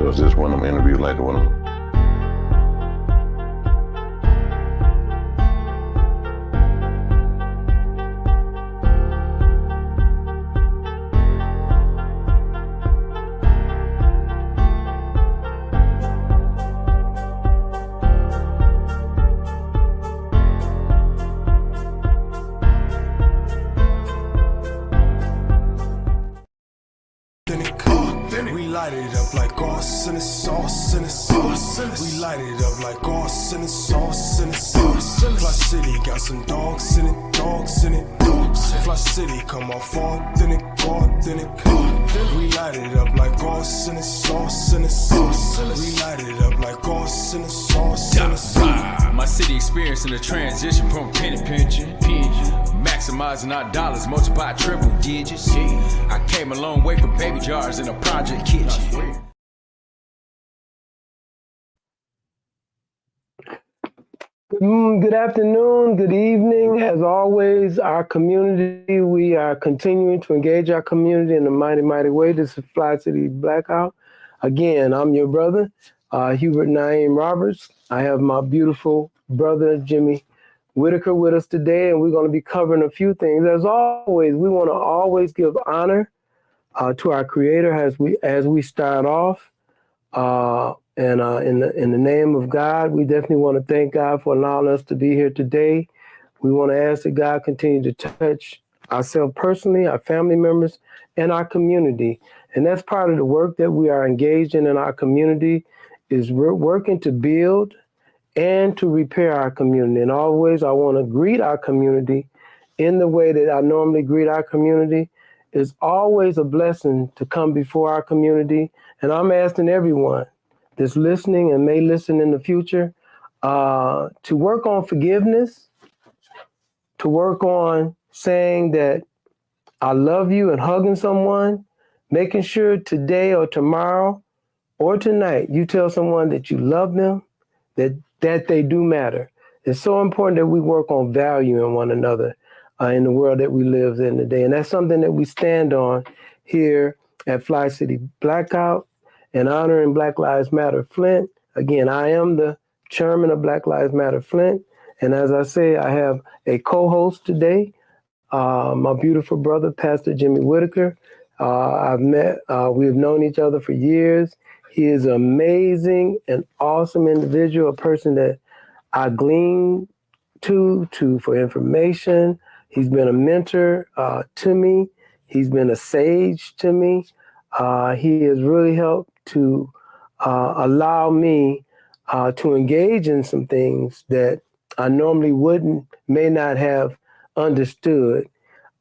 So it's just one of them interviews like the one of them. We light it up like arson and sauce and sauce. We light it up like arson and sauce and sauce. Fli-City got some dogs in it, dogs in it, dogs. Fli-City come off authentic, authentic. We light it up like arson and sauce and sauce. We light it up like arson and sauce and sauce. My city experiencing a transition from penny pinching, maximizing our dollars, multiply triple digits. I came a long way from baby jars in a project kitchen. Good afternoon, good evening. As always, our community, we are continuing to engage our community in a mighty, mighty way. This is Fli-City Blackout. Again, I'm your brother, Hubert Naeem Roberts. I have my beautiful brother, Jimmie Whitaker, with us today, and we're going to be covering a few things. As always, we want to always give honor to our Creator as we start off. And in the name of God, we definitely want to thank God for allowing us to be here today. We want to ask that God continue to touch ourselves personally, our family members, and our community. And that's part of the work that we are engaged in our community, is we're working to build and to repair our community. And always, I want to greet our community in the way that I normally greet our community. It's always a blessing to come before our community. And I'm asking everyone that's listening and may listen in the future to work on forgiveness, to work on saying that I love you and hugging someone, making sure today or tomorrow or tonight you tell someone that you love them, that they do matter. It's so important that we work on valuing one another in the world that we live in today. And that's something that we stand on here at Fli-City Blackout and honoring Black Lives Matter Flint. Again, I am the chairman of Black Lives Matter Flint. And as I say, I have a co-host today, my beautiful brother, Pastor Jimmie Whitaker. We've known each other for years. He is an amazing and awesome individual, a person that I glean to for information. He's been a mentor to me. He's been a sage to me. He has really helped to allow me to engage in some things that I normally may not have understood.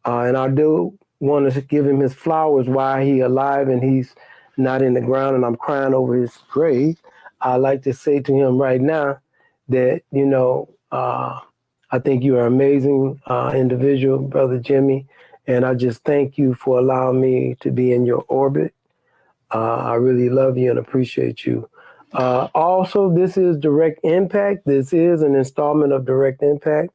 And I do want to give him his flowers while he's alive and he's not in the ground and I'm crying over his grave. I'd like to say to him right now that, I think you are an amazing individual, Brother Jimmie, and I just thank you for allowing me to be in your orbit. I really love you and appreciate you. Also, this is Direct Impact. This is an installment of Direct Impact.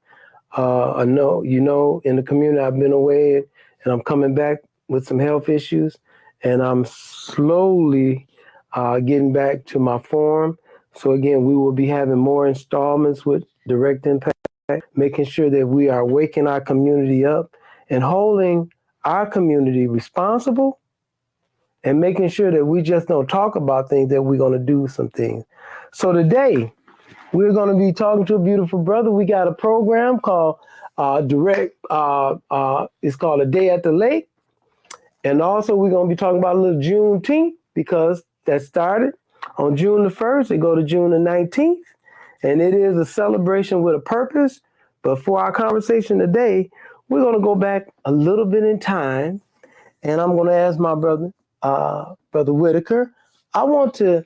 I know, in the community, I've been away and I'm coming back with some health issues, and I'm slowly getting back to my form. So again, we will be having more installments with Direct Impact, making sure that we are waking our community up and holding our community responsible and making sure that we just don't talk about things, that we're going to do some things. So today, we're going to be talking to a beautiful brother. We got a program called it's called A Day at the Lake. And also we're going to be talking about a little Juneteenth, because that started on June the 1st. It go to June the 19th. And it is a celebration with a purpose. But for our conversation today, we're going to go back a little bit in time. And I'm going to ask my brother, Brother Whitaker. I want to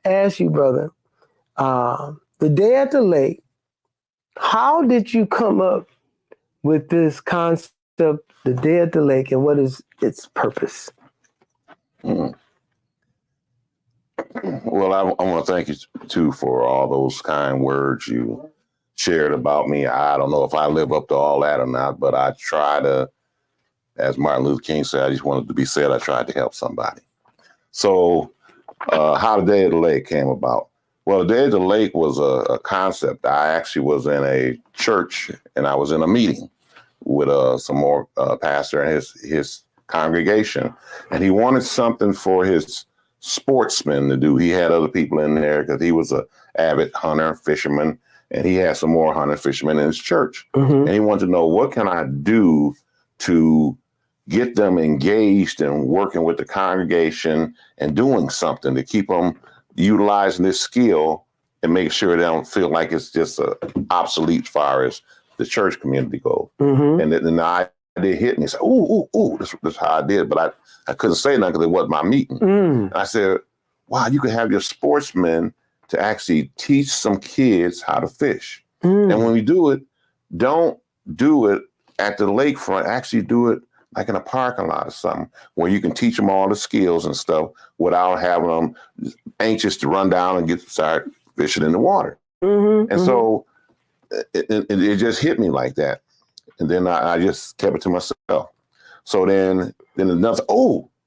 ask you, brother, the Day at the Lake, how did you come up with this concept, the Day at the Lake, and what is its purpose? Well, I want to thank you, too, for all those kind words you shared about me. I don't know if I live up to all that or not, but I try to, as Martin Luther King said, I just wanted to be said, I tried to help somebody. So How the Day of the Lake came about. Well, the Day of the Lake was a concept. I actually was in a church and I was in a meeting with some more pastor and his congregation, and he wanted something for his sportsmen to do. He had other people in there because he was an avid hunter, fisherman, and he had some more hunter fishermen in his church. And he wanted to know, what can I do to get them engaged and working with the congregation and doing something to keep them utilizing this skill and make sure they don't feel like it's just obsolete as far as the church community goes. And then the idea hit me. He said, ooh, this is how I did. But I couldn't say nothing because it wasn't my meeting. And I said, wow, you could have your sportsmen to actually teach some kids how to fish. And when we do it, don't do it at the lakefront. Actually do it like in a parking lot or something, where you can teach them all the skills and stuff without having them anxious to run down and start fishing in the water. And so it just hit me like that. And then I just kept it to myself. So then another,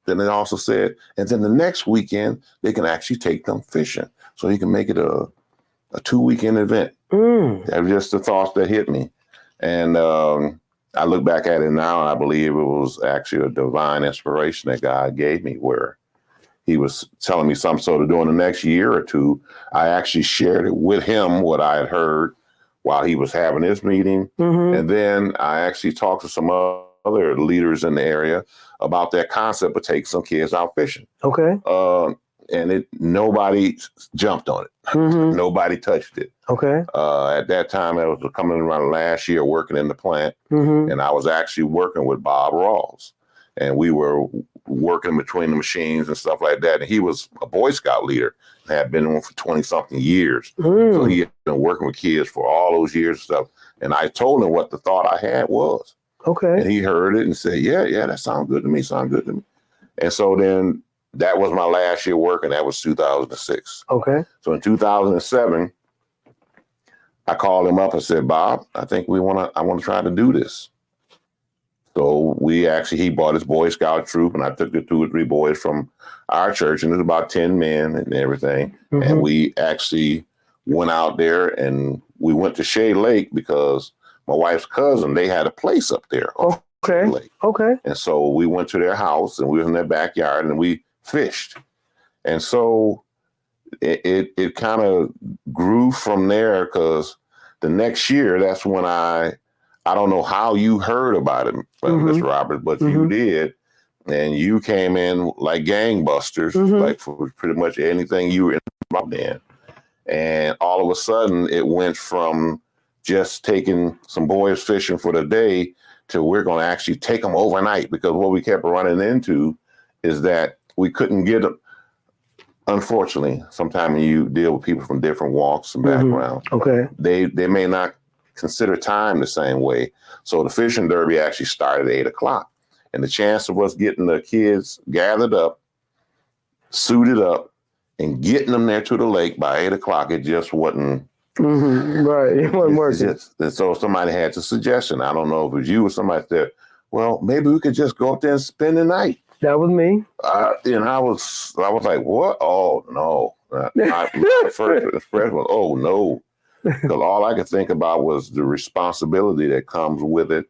then it also said, and then the next weekend, they can actually take them fishing. So you can make it a 2-weekend event. That was just the thoughts that hit me. And I look back at it now, and I believe it was actually a divine inspiration that God gave me, where he was telling me something. So to do in the next year or two, I actually shared it with him, what I had heard while he was having his meeting. And then I actually talked to some other leaders in the area about that concept of taking some kids out fishing. Okay. And nobody jumped on it. Nobody touched it. Okay. At that time, I was coming around last year working in the plant, and I was actually working with Bob Rawls, and we were working between the machines and stuff like that. And he was a Boy Scout leader, had been on for 20-something years. So he had been working with kids for all those years and stuff. And I told him what the thought I had was. Okay. And he heard it and said, yeah, that sounds good to me, And so then that was my last year working. That was 2006. Okay. So in 2007, I called him up and said, Bob, I think I want to try to do this. So he bought his Boy Scout troop, and I took the 2 or 3 boys from our church, and it was about 10 men and everything. And we actually went out there, and we went to Shay Lake because my wife's cousin, they had a place up there. Okay. Lake. Okay. And so we went to their house, and we were in their backyard, and we fished. And so it kind of grew from there, because the next year, that's when I don't know how you heard about it, Mr. Robert, but you did. And you came in like gangbusters, like for pretty much anything you were involved in. And all of a sudden, it went from just taking some boys fishing for the day to we're going to actually take them overnight, because what we kept running into is that we couldn't get them. Unfortunately, sometimes you deal with people from different walks and backgrounds. Okay. They may not consider time the same way. So the fishing derby actually started at 8:00. And the chance of us getting the kids gathered up, suited up, and getting them there to the lake by 8:00, it just wasn't. Right, it wasn't working. And so somebody had the suggestion. I don't know if it was you or somebody said, well, maybe we could just go up there and spend the night. That was me. And I was like, what? Oh, no. My first expression was, oh, no. Because all I could think about was the responsibility that comes with it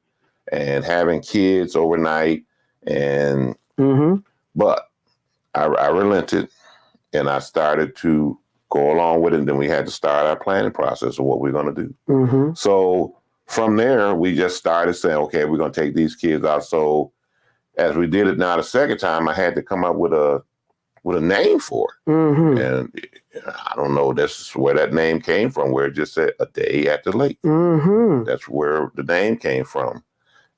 and having kids overnight. And but I relented, and I started to go along with it. And then we had to start our planning process of what we're going to do. So from there, we just started saying, okay, we're going to take these kids out. So as we did it now the second time, I had to come up with a name for it. And I don't know, that's where that name came from, where it just said A Day at the Lake. That's where the name came from.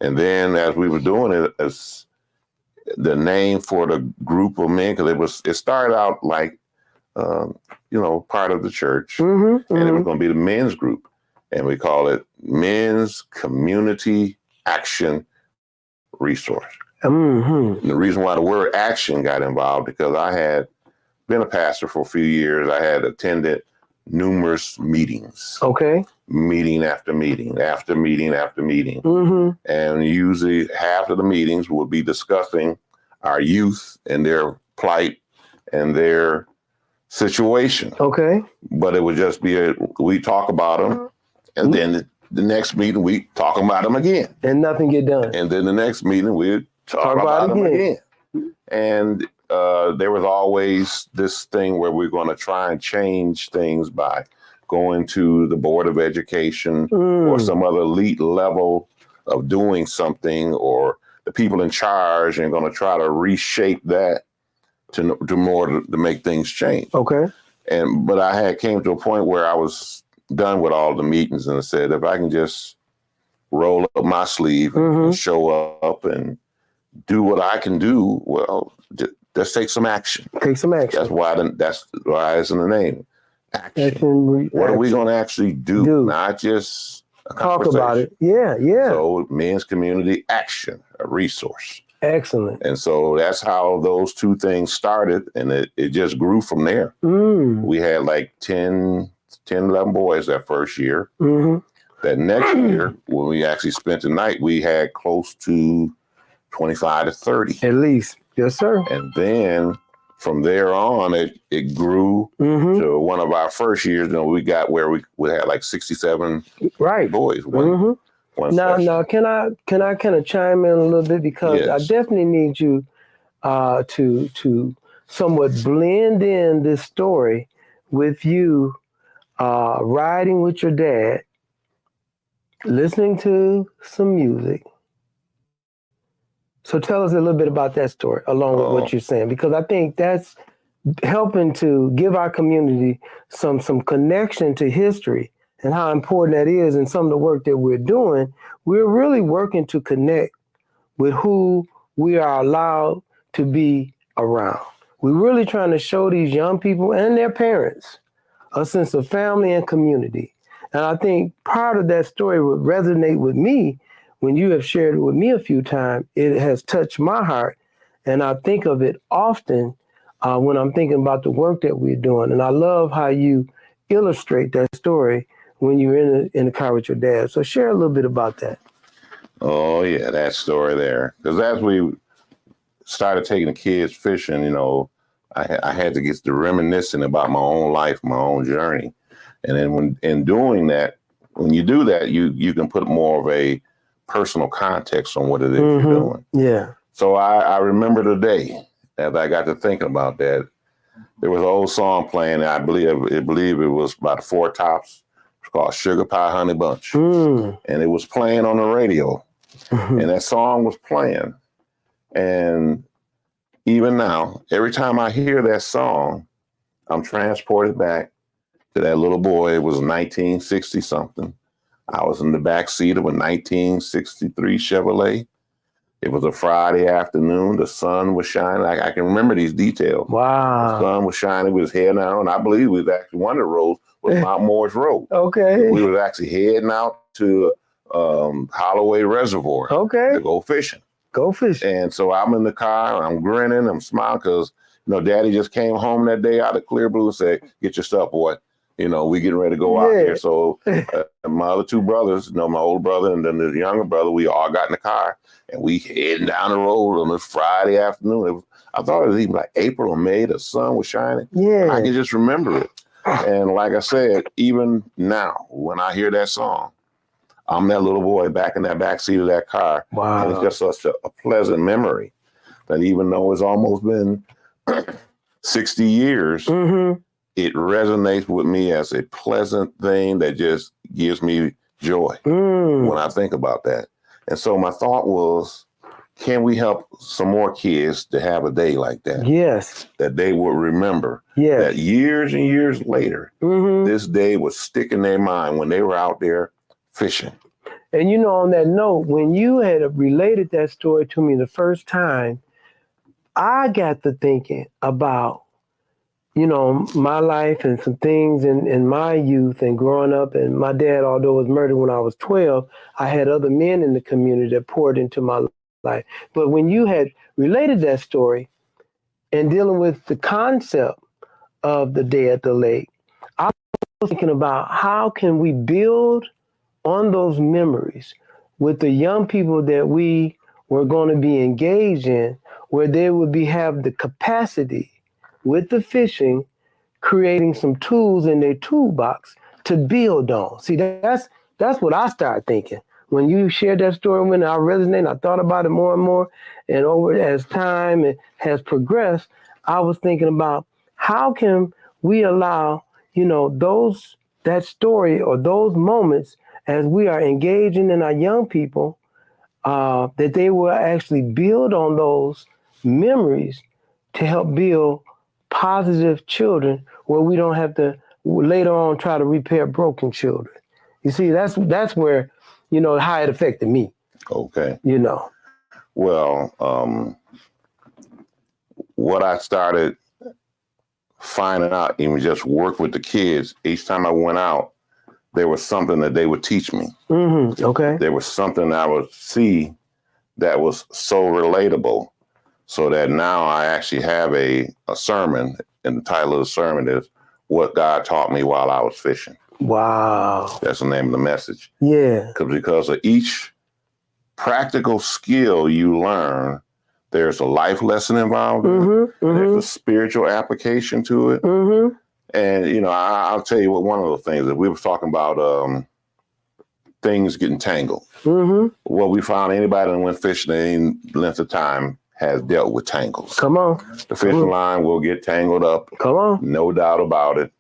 And then as we were doing it, as the name for the group of men, because it started out like, part of the church, and it was going to be the men's group. And we call it Men's Community Action Resource. And the reason why the word action got involved, because I had been a pastor for a few years. I had attended numerous meetings. Okay. Meeting after meeting, after meeting after meeting. And usually half of the meetings would be discussing our youth and their plight and their situation. Okay. But it would just be we talk about them, and then the next meeting we talk about them again. And nothing get done. And then the next meeting we talk about them again. And there was always this thing where we're going to try and change things by going to the Board of Education or some other elite level of doing something, or the people in charge, and going to try to reshape that to make things change. Okay. But I had came to a point where I was done with all the meetings, and I said, if I can just roll up my sleeve and show up and do what I can do, well, let's take some action. Take some action. That's why it's in the name. Action. What are we going to actually do? Not just talk about it. Yeah. So men's community action, a resource. Excellent. And so that's how those two things started, and it just grew from there. We had like 10, 11 boys that first year. That next year, when we actually spent the night, we had close to 25 to 30. At least. Yes, sir. And then from there on, it grew to one of our first years. We got where we had like 67 boys. Now, can I kind of chime in a little bit, because I definitely need you to somewhat blend in this story with you riding with your dad, listening to some music. So tell us a little bit about that story along with what you're saying, because I think that's helping to give our community some connection to history and how important that is. And some of the work that we're doing, we're really working to connect with who we are allowed to be around. We're really trying to show these young people and their parents a sense of family and community. And I think part of that story would resonate with me when you have shared it with me a few times. It has touched my heart, and I think of it often when I'm thinking about the work that we're doing. And I love how you illustrate that story when you're in the car with your dad. So share a little bit about that. Oh, yeah, that story there. Because as we started taking the kids fishing, I had to get to reminiscing about my own life, my own journey. And then in doing that, when you do that, you can put more of a personal context on what it is you're doing. Yeah. So I remember the day as I got to thinking about that. There was an old song playing. I believe it was by the Four Tops. It's called Sugar Pie Honey Bunch. And it was playing on the radio. And that song was playing. And even now, every time I hear that song, I'm transported back to that little boy. It was 1960 something. I was in the back seat of a 1963 Chevrolet. It was a Friday afternoon. The sun was shining. I can remember these details. Wow. The sun was shining. We was heading out, and I believe we was actually, one of the roads was Mount Morris Road. Okay. We was actually heading out to Holloway Reservoir. Okay. To go fishing. Go fishing. And so I'm in the car, I'm grinning, I'm smiling, because, Daddy just came home that day out of Clear Blue and said, "Get your stuff, boy. We getting ready to go out here." So my other two brothers, my older brother and then the younger brother, we all got in the car and we heading down the road on this Friday afternoon. I thought it was even like April or May. The sun was shining. Yeah. I can just remember it. And like I said, even now, when I hear that song, I'm that little boy back in that back seat of that car. Wow. And it's just such a pleasant memory that even though it's almost been 60 years, it resonates with me as a pleasant thing that just gives me joy when I think about that. And so my thought was, can we help some more kids to have a day like that? Yes. That they would remember. Yes. That years and years later, this day would stick in their mind when they were out there fishing. And on that note, when you had related that story to me the first time, I got to thinking about, my life and some things in my youth and growing up. And my dad, although was murdered when I was 12, I had other men in the community that poured into my life. But when you had related that story and dealing with the concept of the day at the lake, I was thinking about how can we build on those memories with the young people that we were going to be engaged in, where they would have the capacity with the fishing, creating some tools in their toolbox to build on. See, that's what I started thinking. When you shared that story, when I resonated, I thought about it more and more. And over as time has progressed, I was thinking about how can we allow, that story or those moments as we are engaging in our young people, that they will actually build on those memories to help build positive children where we don't have to later on try to repair broken children. You see, that's where, how it affected me. Okay. Well, what I started finding out, even just work with the kids, each time I went out, there was something that they would teach me. Mm-hmm. Okay. There was something I would see that was so relatable, so that now I actually have a sermon, and the title of the sermon is What God Taught Me While I Was Fishing. Wow. That's the name of the message. Yeah. Because of each practical skill you learn, there's a life lesson involved in it. There's a spiritual application to it. Mm-hmm. And, I'll tell you what, one of the things that we were talking about, things getting tangled. Mm-hmm. What we found, anybody that went fishing any length of time has dealt with tangles. Come on. The fishing line will get tangled up. Come on. No doubt about it.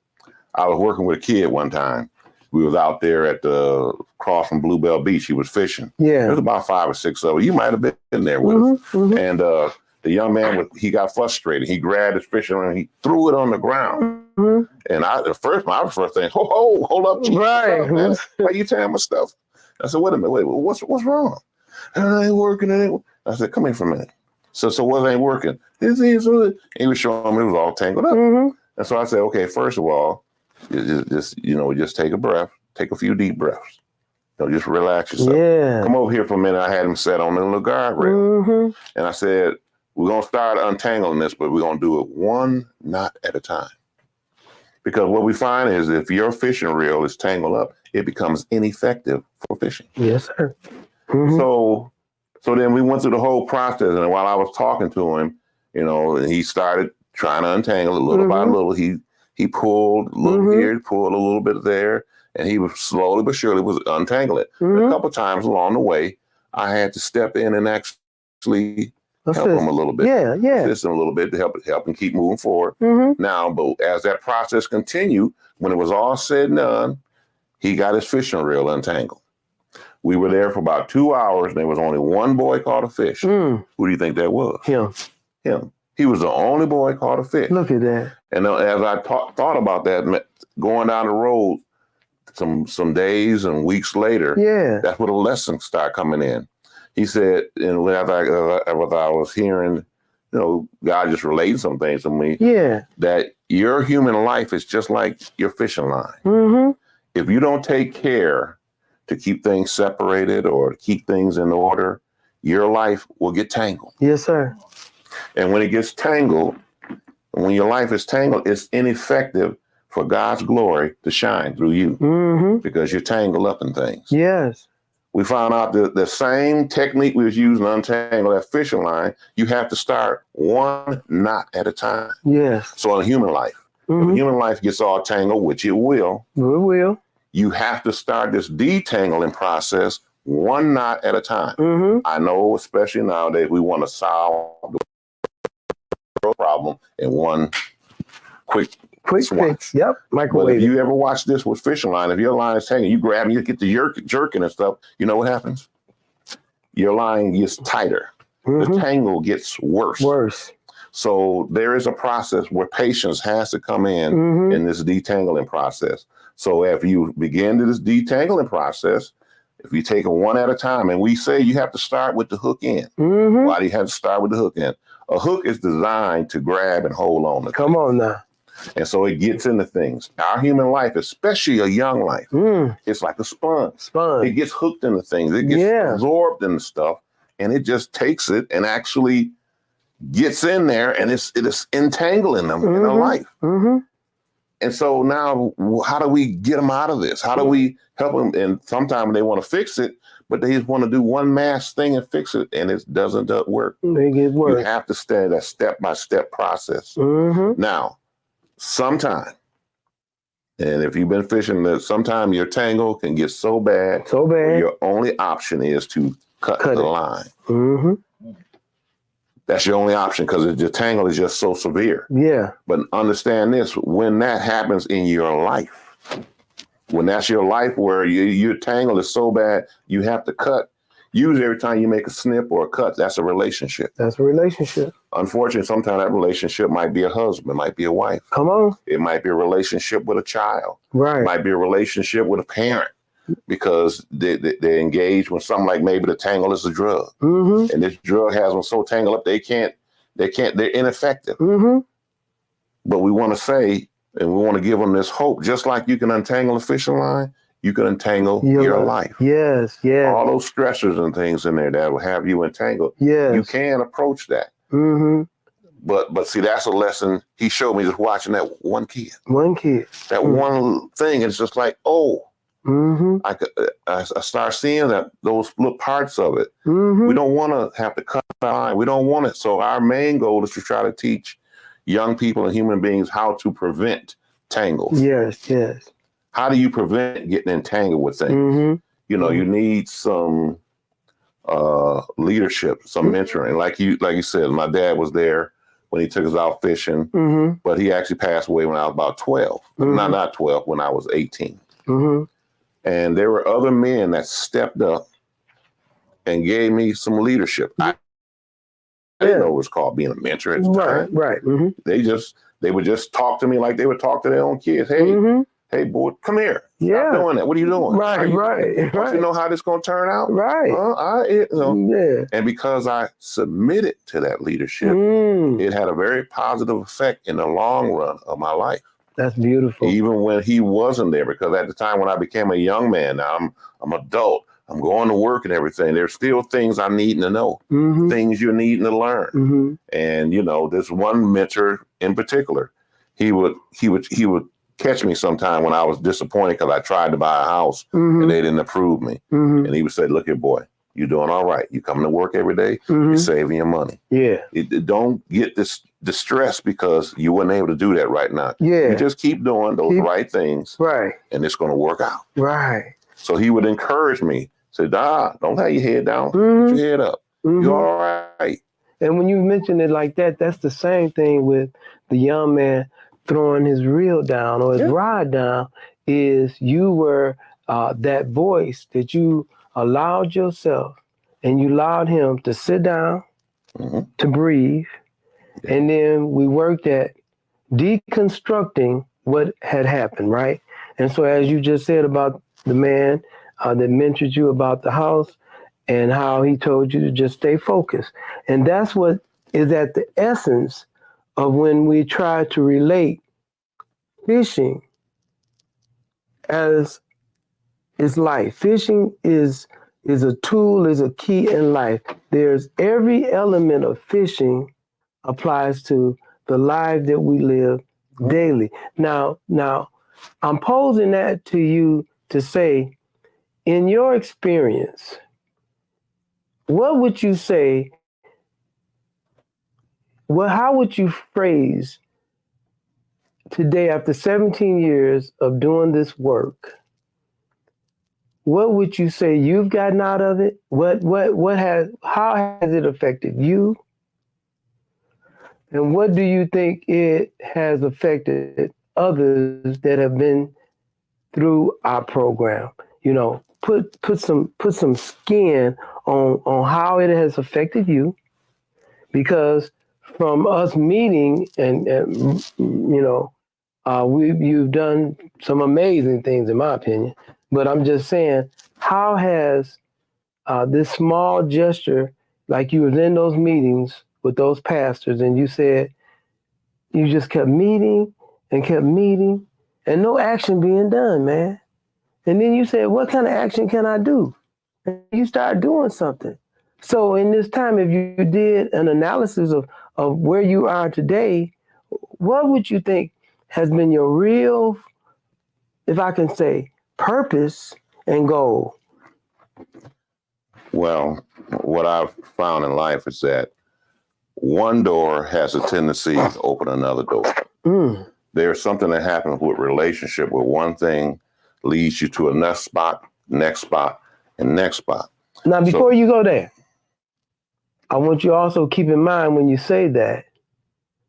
I was working with a kid one time. We was out there at the cross from Bluebell Beach. He was fishing. Yeah. There was about 5 or 6 of us. You might have been there with us. Mm-hmm. And the young man, he got frustrated. He grabbed his fishing line and he threw it on the ground. Mm-hmm. And my first thing, hold up, Jesus. Right. Man. Why you tearing my stuff? I said, wait a minute, what's wrong? It ain't working. I said, come here for a minute. So what ain't working? He was showing me it was all tangled up. Mm-hmm. And so I said, okay, first of all, just take a breath, take a few deep breaths. Just relax yourself. Yeah. Come over here for a minute. I had him set on the little guardrail. Mm-hmm. And I said, we're going to start untangling this, but we're going to do it one knot at a time. Because what we find is if your fishing reel is tangled up, it becomes ineffective for fishing. Yes, sir. Mm-hmm. So then we went through the whole process. And while I was talking to him, he started trying to untangle it little by little. He pulled a little here, pulled a little bit there, and he was slowly but surely was untangling it. A couple of times along the way, I had to step in and actually help him a little bit. Assist him a little bit to help him keep moving forward. Mm-hmm. Now, but as that process continued, when it was all said and done, he got his fishing reel untangled. We were there for about 2 hours, and there was only one boy caught a fish. Who do you think that was? Him. He was the only boy caught a fish. Look at that. And as I thought about that, going down the road some days and weeks later, that's where the lessons start coming in. He said, and as I was hearing, God just relating some things to me, that your human life is just like your fishing line. Mm-hmm. If you don't take care to keep things separated or to keep things in order, your life will get tangled. Yes, sir. And when it gets tangled, when your life is tangled, it's ineffective for God's glory to shine through you because you're tangled up in things. Yes. We found out that the same technique we was using to untangle that fishing line, you have to start one knot at a time. Yes. So in human life, if human life gets all tangled, which it will. It will. You have to start this detangling process one knot at a time. Mm-hmm. I know, especially nowadays, we want to solve the problem in one quick fix. Yep. Microwave. But if you ever watch this with fishing line, if your line is tangled, you grab and you get the jerking and stuff, you know what happens? Your line gets tighter. The tangle gets worse. So there is a process where patience has to come in this detangling process. So if you begin this detangling process, if you take it one at a time, and we say you have to start with the hook end. Why do you have to start with the hook end? A hook is designed to grab and hold on to things. Come on now. And so it gets into things. Our human life, especially a young life, it's like a sponge. It gets hooked into things. It gets absorbed into stuff, and it just takes it and actually gets in there, and it is entangling them in their life. And so now, how do we get them out of this? How do we help them? And sometimes they want to fix it, but they just want to do one mass thing and fix it, and it doesn't work. Make it work. You have to stay that step-by-step process. Now, sometime, and if you've been fishing, sometime your tangle can get so bad. Your only option is to cut the line. Mm-hmm. That's your only option because your tangle is just so severe. Yeah. But understand this, when that happens in your life, when that's your life where your tangle is so bad, you have to cut. Usually every time you make a snip or a cut, that's a relationship. That's a relationship. Unfortunately, sometimes that relationship might be a husband, might be a wife. Come on. It might be a relationship with a child. Right. It might be a relationship with a parent because they're engaged with something like maybe the tangle is a drug. Mm-hmm. And this drug has them so tangled up they're ineffective. Mm-hmm. But we want to say, and we want to give them this hope, just like you can untangle a fishing line, you can untangle your life. Yes, yes. All those stressors and things in there that will have you entangled. Yes. You can approach that. Mm-hmm. But see, that's a lesson he showed me just watching that one kid. One kid. That one thing, it's just like, oh, mm-hmm. I start seeing those little parts of it. Mm-hmm. We don't want to have to cut the line. We don't want it. So our main goal is to try to teach young people and human beings how to prevent tangles. Yes, yes. How do you prevent getting entangled with things? Mm-hmm. You know, you need some leadership, some mentoring. Like you said, my dad was there when he took us out fishing, but he actually passed away when I was about 12. Not 12, when I was 18. Mm-hmm. And there were other men that stepped up and gave me some leadership. I didn't know it was called being a mentor at the time. Right. Mm-hmm. They would just talk to me like they would talk to their own kids. Hey, hey, boy, come here. Yeah. Stop doing that. What are you doing? Right. Don't you know how this is going to turn out? Right. Yeah. And because I submitted to that leadership, it had a very positive effect in the long run of my life. That's beautiful. Even when he wasn't there, because at the time when I became a young man, now I'm adult, I'm going to work and everything. There's still things I'm needing to know, things you're needing to learn. And this one mentor in particular, he would catch me sometime when I was disappointed because I tried to buy a house and they didn't approve me. And he would say, "Look here, boy, you're doing all right. You coming to work every day. You're saving your money. Yeah. Don't get distressed because you weren't able to do that right now. Yeah. You just keep doing those right things. Right. And it's going to work out." Right. So he would encourage me, say, don't have your head down. Put your head up. You're all right. And when you mention it like that, that's the same thing with the young man throwing his reel down or his rod down, is you were that voice that you allowed yourself and you allowed him to sit down, to breathe. And then we worked at deconstructing what had happened, right? And so as you just said about the man that mentored you about the house and how he told you to just stay focused. And that's what is at the essence of when we try to relate fishing as is life. Fishing is a tool, is a key in life. There's every element of fishing applies to the life that we live daily. Now, I'm posing that to you to say, in your experience, what would you say, how would you phrase today, after 17 years of doing this work, what would you say you've gotten out of it? How has it affected you? And what do you think it has affected others that have been through our program? Put some skin on how it has affected you, because from us meeting and you've done some amazing things in my opinion. But I'm just saying, how has this small gesture, like you was in those meetings with those pastors and you said you just kept meeting and no action being done, man. And then you said, what kind of action can I do? And you start doing something. So in this time, if you did an analysis of where you are today, what would you think has been your real, if I can say, purpose and goal? Well, what I've found in life is that one door has a tendency to open another door. there's something that happens with relationship where one thing leads you to a next spot, and next spot. Now, before you go there, I want you also keep in mind when you say that,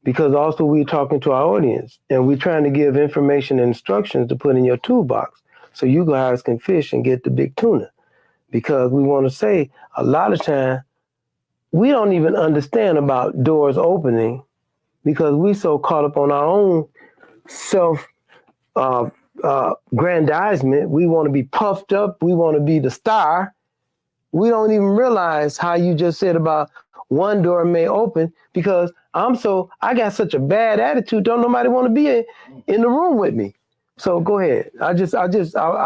because also we're talking to our audience and we're trying to give information and instructions to put in your toolbox so you guys can fish and get the big tuna. Because we want to say a lot of time we don't even understand about doors opening because we so caught up on our own self grandizement. We want to be puffed up. We want to be the star. We don't even realize how you just said about one door may open because I got such a bad attitude. Don't nobody want to be in the room with me. So go ahead. I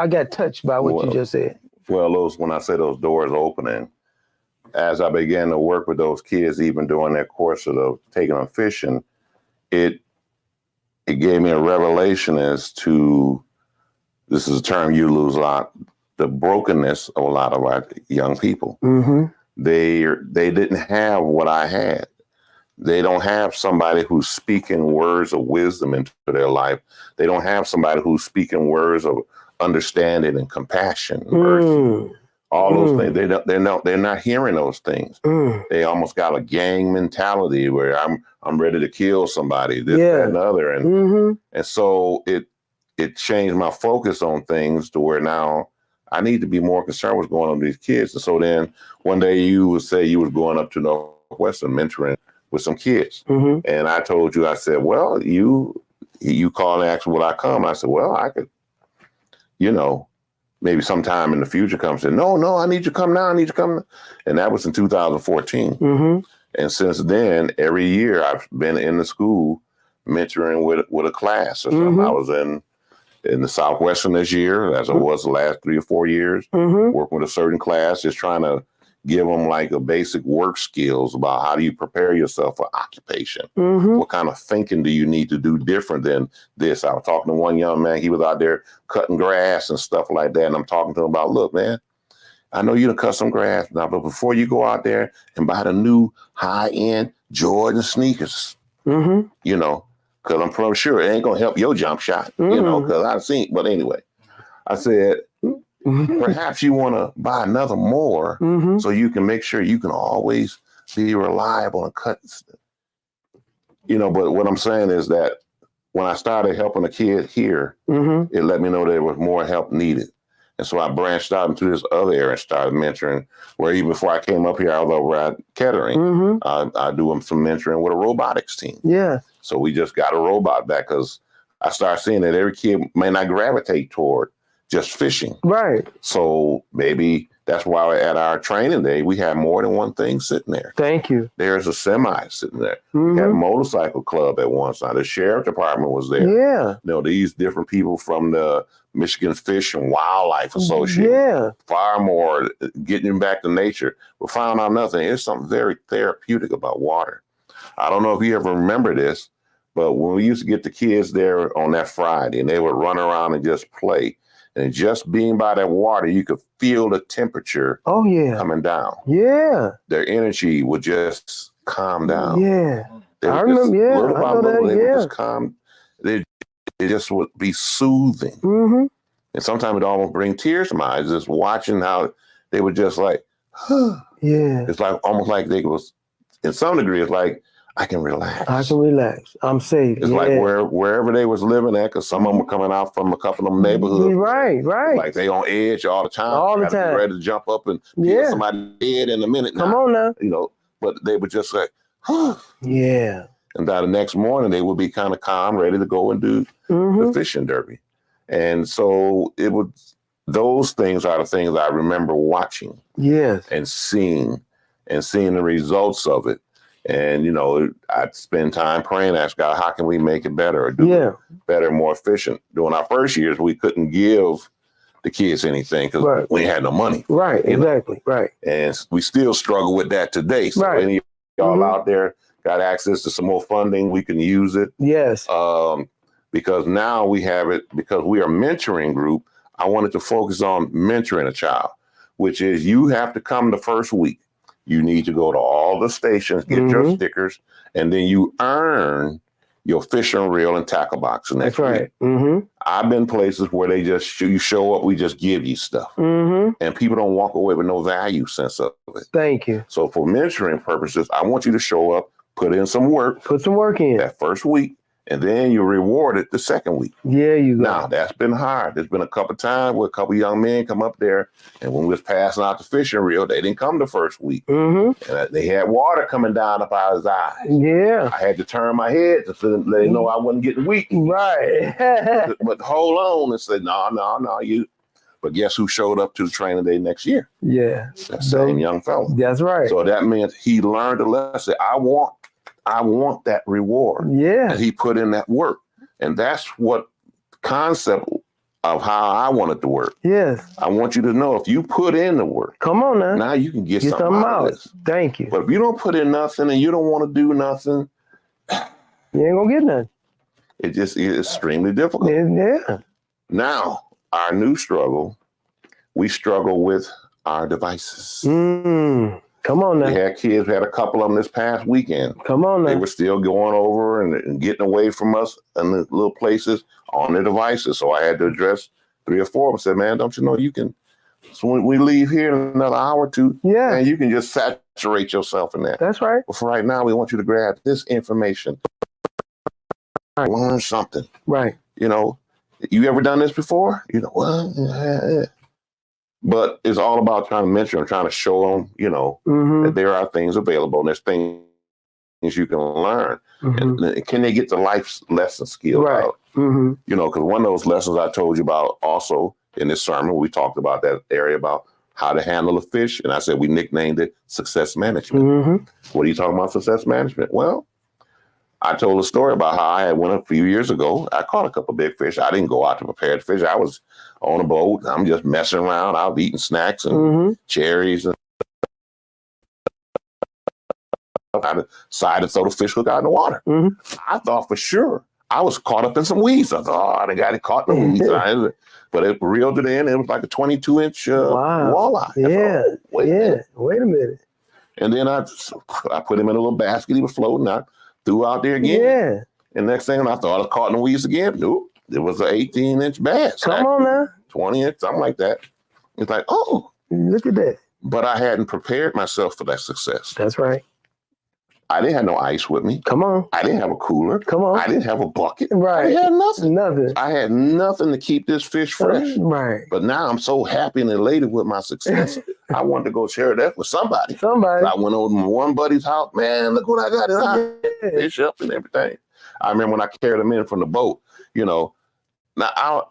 got touched by what you just said. Well, when I say those doors opening, as I began to work with those kids, even during that course of taking them fishing, it gave me a revelation as to, this is a term you lose a lot, the brokenness of a lot of our young people. Mm-hmm. They didn't have what I had. They don't have somebody who's speaking words of wisdom into their life. They don't have somebody who's speaking words of understanding and compassion, mercy, all those things. They're not hearing those things. They almost got a gang mentality where I'm ready to kill somebody, this, that, and the other. And so it changed my focus on things to where now I need to be more concerned with what's going on with these kids. And so then one day you would say you was going up to Northwestern mentoring with some kids. And I told you, I said, well, you called and asked, will I come? I said, well, I could, maybe sometime in the future come. Said, no, I need you to come now. I need you to come now. And that was in 2014. And since then, every year I've been in the school mentoring with a class or something. I was in the Southwestern this year, as I was the last 3 or 4 years, working with a certain class, just trying to give them like a basic work skills about how do you prepare yourself for occupation? What kind of thinking do you need to do different than this? I was talking to one young man, he was out there cutting grass and stuff like that. And I'm talking to him about, look, man, I know you done cut some grass now, but before you go out there and buy the new high-end Jordan sneakers, because I'm probably sure it ain't going to help your jump shot, because I've seen, but anyway, I said, perhaps you want to buy another more so you can make sure you can always be reliable and cut. But what I'm saying is that when I started helping a kid here, it let me know there was more help needed. And so I branched out into this other area and started mentoring, where even before I came up here, I was over at Kettering. I do some mentoring with a robotics team. Yeah. So we just got a robot back because I started seeing that every kid may not gravitate toward just fishing. Right. So maybe that's why at our training day, we had more than one thing sitting there. Thank you. There's a semi sitting there. We had a motorcycle club at one time. The sheriff department was there. Yeah. These different people from the Michigan Fish and Wildlife Association. Yeah. Far more getting back to nature. We found out nothing. There's something very therapeutic about water. I don't know if you ever remember this, but when we used to get the kids there on that Friday and they would run around and just play, and just being by that water, you could feel the temperature coming down. Yeah. Their energy would just calm down. Yeah. I remember, little by little, they would just calm. They just would be soothing. And sometimes it almost bring tears to my eyes, just watching how they would just like, yeah. It's like almost like they was, in some degree, it's like, I can relax. I can relax. I'm safe. It's like wherever they was living at, because some of them were coming out from a couple of them neighborhoods. Right. Like they on edge all the time. All the time. Ready to jump up and kill somebody dead in a minute now. Come on now. But they would just like, yeah. And by the next morning, they would be kind of calm, ready to go and do the fishing derby. And so those things are the things I remember watching. Yes. And seeing the results of it. And, I'd spend time praying, ask God, how can we make it better or do it better, more efficient? During our first years, we couldn't give the kids anything because we had no money. Right, exactly, right. And we still struggle with that today. So any of y'all out there got access to some more funding, we can use it. Yes. Because now we have it, because we are a mentoring group, I wanted to focus on mentoring a child, which is you have to come the first week. You need to go to all the stations, get your stickers, and then you earn your fishing reel and tackle box next That's right. week. Mm-hmm. I've been places where they just you show up, we just give you stuff. Mm-hmm. And people don't walk away with no value sense of it. Thank you. So for mentoring purposes, I want you to show up, put in some work. Put some work in. That first week, and then you're rewarded the second week. Yeah, you go. Now, that's been hard. There's been a couple times where a couple young men come up there, and when we was passing out the fishing reel, they didn't come the first week. Mm-hmm. And they had water coming down up out his eyes. Yeah. I had to turn my head to let him know I wasn't getting weak. Right. But hold on and say, no, you. But guess who showed up to the training day next year? Yeah. That same young fella. That's right. So that meant he learned a lesson. I want that reward. Yeah. And he put in that work. And that's what concept of how I want it to work. Yes. I want you to know if you put in the work, come on now you can get something out of this. Thank you. But if you don't put in nothing and you don't want to do nothing, you ain't gonna get nothing. It just is extremely difficult. Yeah. Now, our new struggle, we struggle with our devices. Come on now. We had kids, we had a couple of them this past weekend. Come on now. They were still going over and getting away from us in the little places on their devices. So I had to address 3 or 4 of them. Said, man, don't you know you can, so when we leave here in another hour or 2, and you can just saturate yourself in that. That's right. But for right now, we want you to grab this information. Learn something. Right. You know, you ever done this before? You know, well, but it's all about trying to mentor them, trying to show them, you know, that there are things available and there's things you can learn. And can they get the life lesson skill out? You know, because one of those lessons I told you about also in this sermon, we talked about that area about how to handle a fish. And I said we nicknamed it success management. What are you talking about, success management? Well, I told a story about how I had went a few years ago. I caught a couple big fish. I didn't go out to prepare the fish. I was on a boat. I'm just messing around. I was eating snacks and cherries. And I decided to throw the fish hook out in the water. I thought for sure I was caught up in some weeds. I thought, I got it caught in the weeds. But it reeled it in. It was like a 22-inch walleye. Wait a minute. And then I put him in a little basket. He was floating out. Threw out there again. And next thing I thought I was caught in the weeds again. Nope. It was an 18-inch bass. Come on now. 20-inch, something like that. It's like, oh. Look at that. But I hadn't prepared myself for that success. That's right. I didn't have no ice with me. Come on. I didn't have a cooler. Come on. I didn't have a bucket. Right. I had nothing. Nothing. I had nothing to keep this fish fresh. Right. But now I'm so happy and elated with my success. I wanted to go share that with somebody. I went over to my one buddy's house. Man, look what I got. And I fish up and everything. I remember when I carried them in from the boat, you know. Now,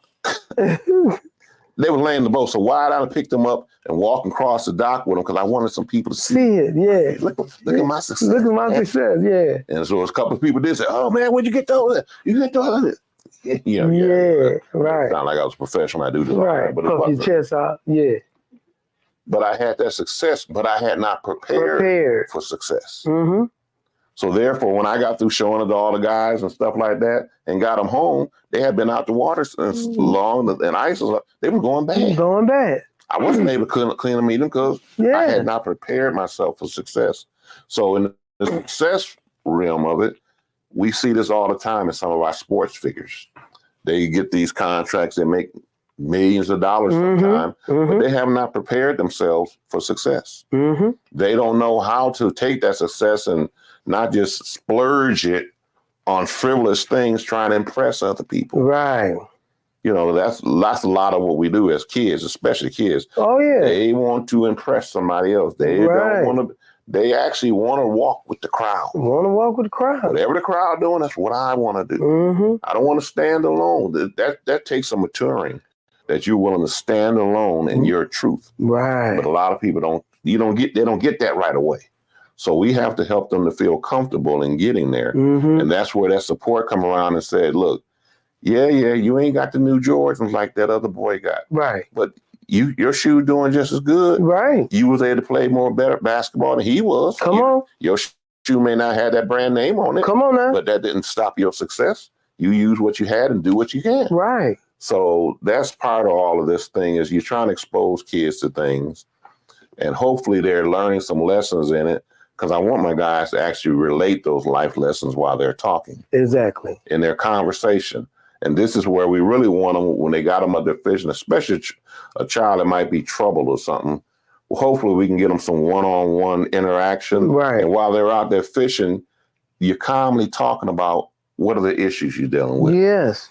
they were laying in the boat, so why I picked them up and walk across the dock with them because I wanted some people to see it. Yeah. Look at my success. Look at my success. Yeah. And so a couple of people did say, "Oh man, where'd you get those? You get those?" Yeah. Right. Sound like I was a professional. I do this. Right. But puff your chest out. Yeah. But I had that success, but I had not prepared for success. So therefore, when I got through showing it to all the guys and stuff like that and got them home, they had been out the water since long and ice was up. They were going bad. I wasn't able to clean them either because I had not prepared myself for success. So in the success realm of it, we see this all the time in some of our sports figures. They get these contracts, they make millions of dollars sometimes, but they have not prepared themselves for success. They don't know how to take that success and not just splurge it on frivolous things trying to impress other people. Right. You know, that's a lot of what we do as kids, especially kids. Oh, yeah. They want to impress somebody else. They don't want to. They actually want to walk with the crowd. Whatever the crowd doing, that's what I want to do. I don't want to stand alone. That takes some maturing, that you're willing to stand alone in your truth. Right. But a lot of people don't. They don't get that right away. So we have to help them to feel comfortable in getting there. And that's where that support come around and said, look, you ain't got the new Jordans like that other boy got. Right. But your shoe doing just as good. Right. You was able to play better basketball than he was. Come on. Your shoe may not have that brand name on it. Come on now. But that didn't stop your success. You use what you had and do what you can. Right. So that's part of all of this thing is you're trying to expose kids to things. And hopefully they're learning some lessons in it. because I want my guys to actually relate those life lessons while they're talking. Exactly. In their conversation. And this is where we really want them when they got them up there fishing, especially a child that might be troubled or something. Well, hopefully we can get them some one-on-one interaction. Right. And while they're out there fishing, you're calmly talking about what are the issues you're dealing with. Yes.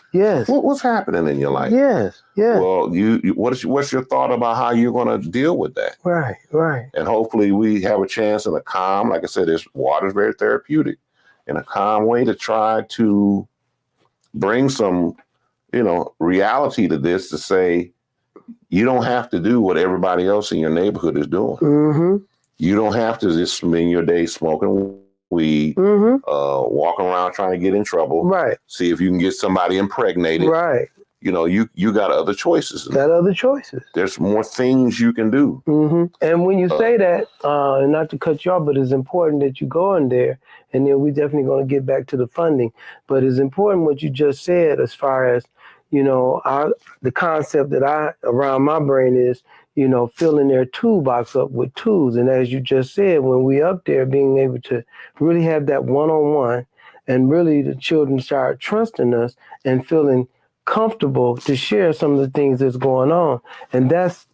What's happening in your life? Yes. Well, what's your thought about how you're going to deal with that? Right. And hopefully we have a chance in a calm, like I said, water's very therapeutic, in a calm way to try to bring some, reality to this, to say, you don't have to do what everybody else in your neighborhood is doing. Mm-hmm. You don't have to just spend your day smoking weed, walking around trying to get in trouble. Right. See if you can get somebody impregnated. Right. You got other choices. There's more things you can do. Mm-hmm. And when you say that, and not to cut you off, but it's important that you go in there, and then we're definitely going to get back to the funding. But it's important what you just said as far as, the concept that around my brain is, filling their toolbox up with tools. And as you just said, when we up there, being able to really have that one-on-one, and really the children start trusting us and feeling comfortable to share some of the things that's going on. And that's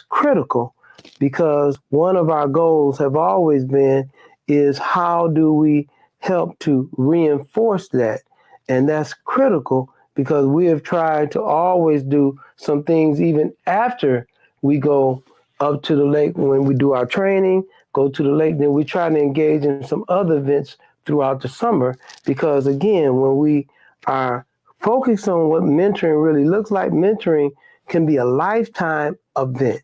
critical, because one of our goals have always been is how do we help to reinforce that? And that's critical, because we have tried to always do some things even after we go up to the lake. When we do our training, go to the lake, then we try to engage in some other events throughout the summer, because again, when we are focused on what mentoring really looks like, mentoring can be a lifetime event.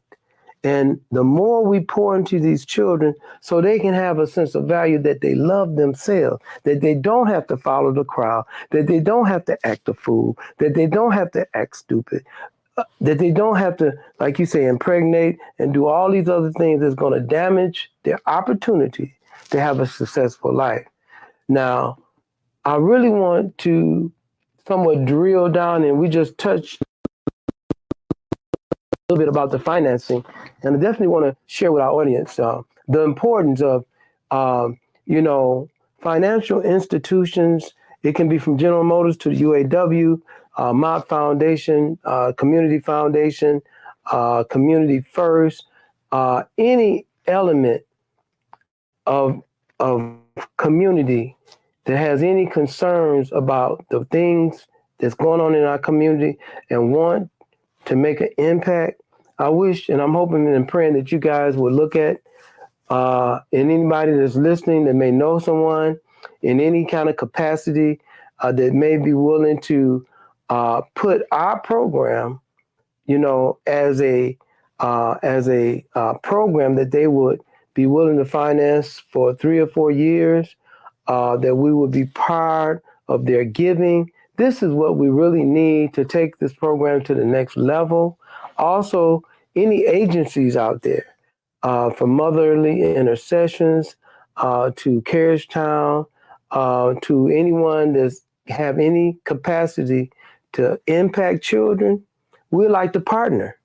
And the more we pour into these children so they can have a sense of value, that they love themselves, that they don't have to follow the crowd, that they don't have to act a fool, that they don't have to act stupid, that they don't have to, like you say, impregnate and do all these other things that's going to damage their opportunity to have a successful life. Now, I really want to somewhat drill down, and we just touched a little bit about the financing, and I definitely want to share with our audience the importance of, financial institutions. It can be from General Motors to the UAW, Mott Foundation, Community Foundation, Community First, any element of community that has any concerns about the things that's going on in our community and want to make an impact. I wish, and I'm hoping and praying that you guys would look at, and anybody that's listening that may know someone in any kind of capacity that may be willing to put our program, as a program that they would be willing to finance for 3 or 4 years, that we would be part of their giving. This is what we really need to take this program to the next level. Also, any agencies out there, from Motherly Intercessions to Carriagetown, to anyone that's have any capacity to impact children, we like to partner.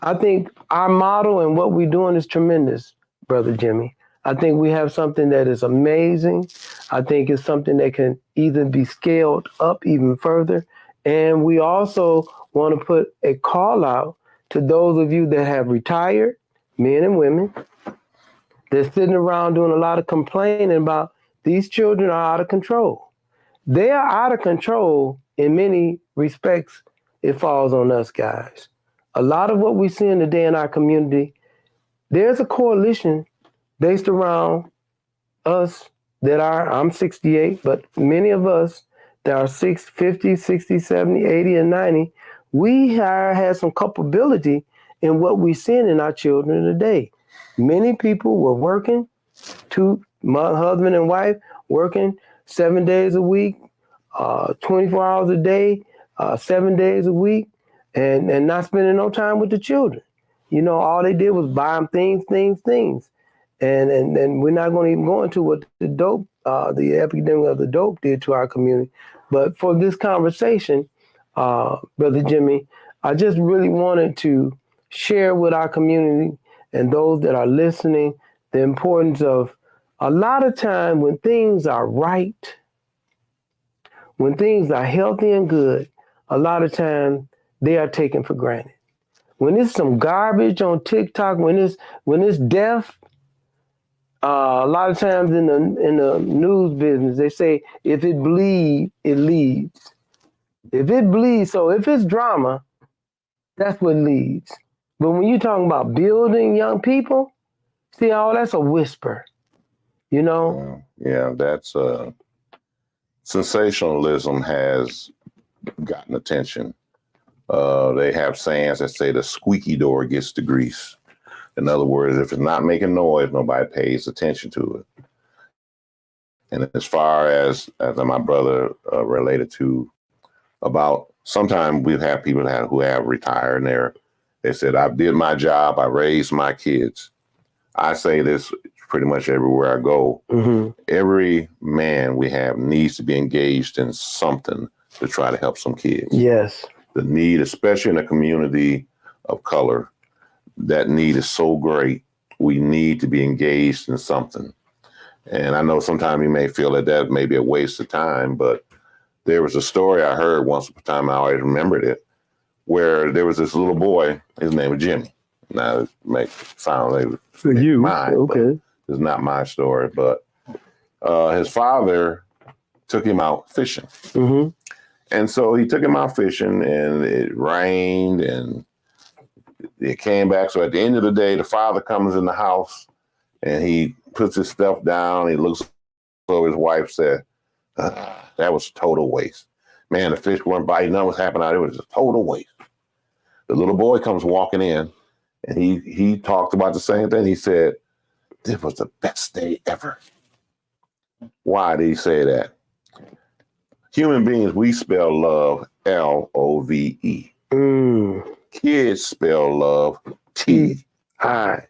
I think our model and what we're doing is tremendous, Brother Jimmie. I think we have something that is amazing. I think it's something that can either be scaled up even further. And we also want to put a call out to those of you that have retired, men and women, that's sitting around doing a lot of complaining about these children are out of control. They are out of control in many respects. It falls on us, guys. A lot of what we're seeing today in our community, there's a coalition based around us that are, I'm 68, but many of us that are 50, 60, 70, 80, and 90, we have some culpability in what we're seeing in our children today. Many people were working, husband and wife, working 7 days a week, 24 hours a day, 7 days a week, and not spending no time with the children. All they did was buy them things. And we're not going to even go into what the epidemic of the dope did to our community. But for this conversation, Brother Jimmie, I just really wanted to share with our community and those that are listening the importance of a lot of time when things are right, when things are healthy and good, a lot of time they are taken for granted. When it's some garbage on TikTok, when it's death, a lot of times in the news business, they say if it bleeds, it leads. If it bleeds, so if it's drama, that's what leads. But when you're talking about building young people, see, that's a whisper, you know? Yeah, that's sensationalism has gotten attention. They have sayings that say the squeaky door gets the grease. In other words, if it's not making noise, nobody pays attention to it. And as far as my brother related to about, sometimes we've had people who have retired and they said, I did my job, I raised my kids. I say this pretty much everywhere I go. Mm-hmm. Every man we have needs to be engaged in something to try to help some kids. Yes. The need, especially in a community of color, that need is so great. We need to be engaged in something. And I know sometimes you may feel that may be a waste of time, but there was a story I heard once upon a time, I always remembered it, where there was this little boy, his name was Jimmie. Now, it may sound like for you, mine, okay. It's not my story, but his father took him out fishing. Mm-hmm. And so he took him out fishing, and it rained, and it came back. So at the end of the day, the father comes in the house, and he puts his stuff down. He looks over his wife, said, that was a total waste. Man, the fish weren't biting. Nothing was happening out. It was a total waste. The little boy comes walking in, and he talked about the same thing. He said, this was the best day ever. Why did he say that? Human beings, we spell love Love. Kids spell love Time.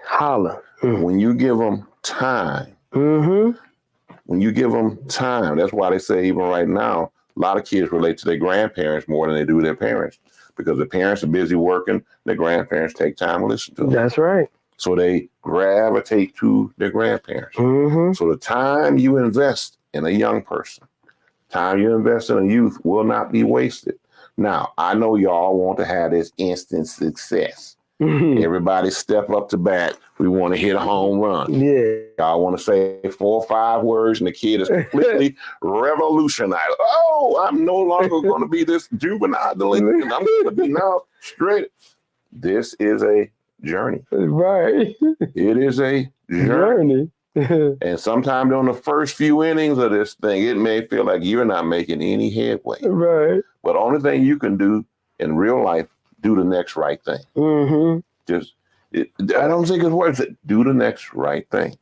Holla. When you give them time, when you give them time, that's why they say even right now, a lot of kids relate to their grandparents more than they do their parents, because the parents are busy working, their grandparents take time to listen to them. That's right. So they gravitate to their grandparents. So the time you invest in a young person, time you invest in a youth will not be wasted. Now, I know y'all want to have this instant success. Everybody step up to bat. We want to hit a home run. Yeah. Y'all want to say 4 or 5 words and the kid is completely revolutionized. Oh, I'm no longer going to be this juvenile delinquent. I'm going to be now straight. This is a journey. Right. It is a journey. And sometimes on the first few innings of this thing, it may feel like you're not making any headway. Right. But the only thing you can do in real life, do the next right thing. I don't think it's worth it. Do the next right thing.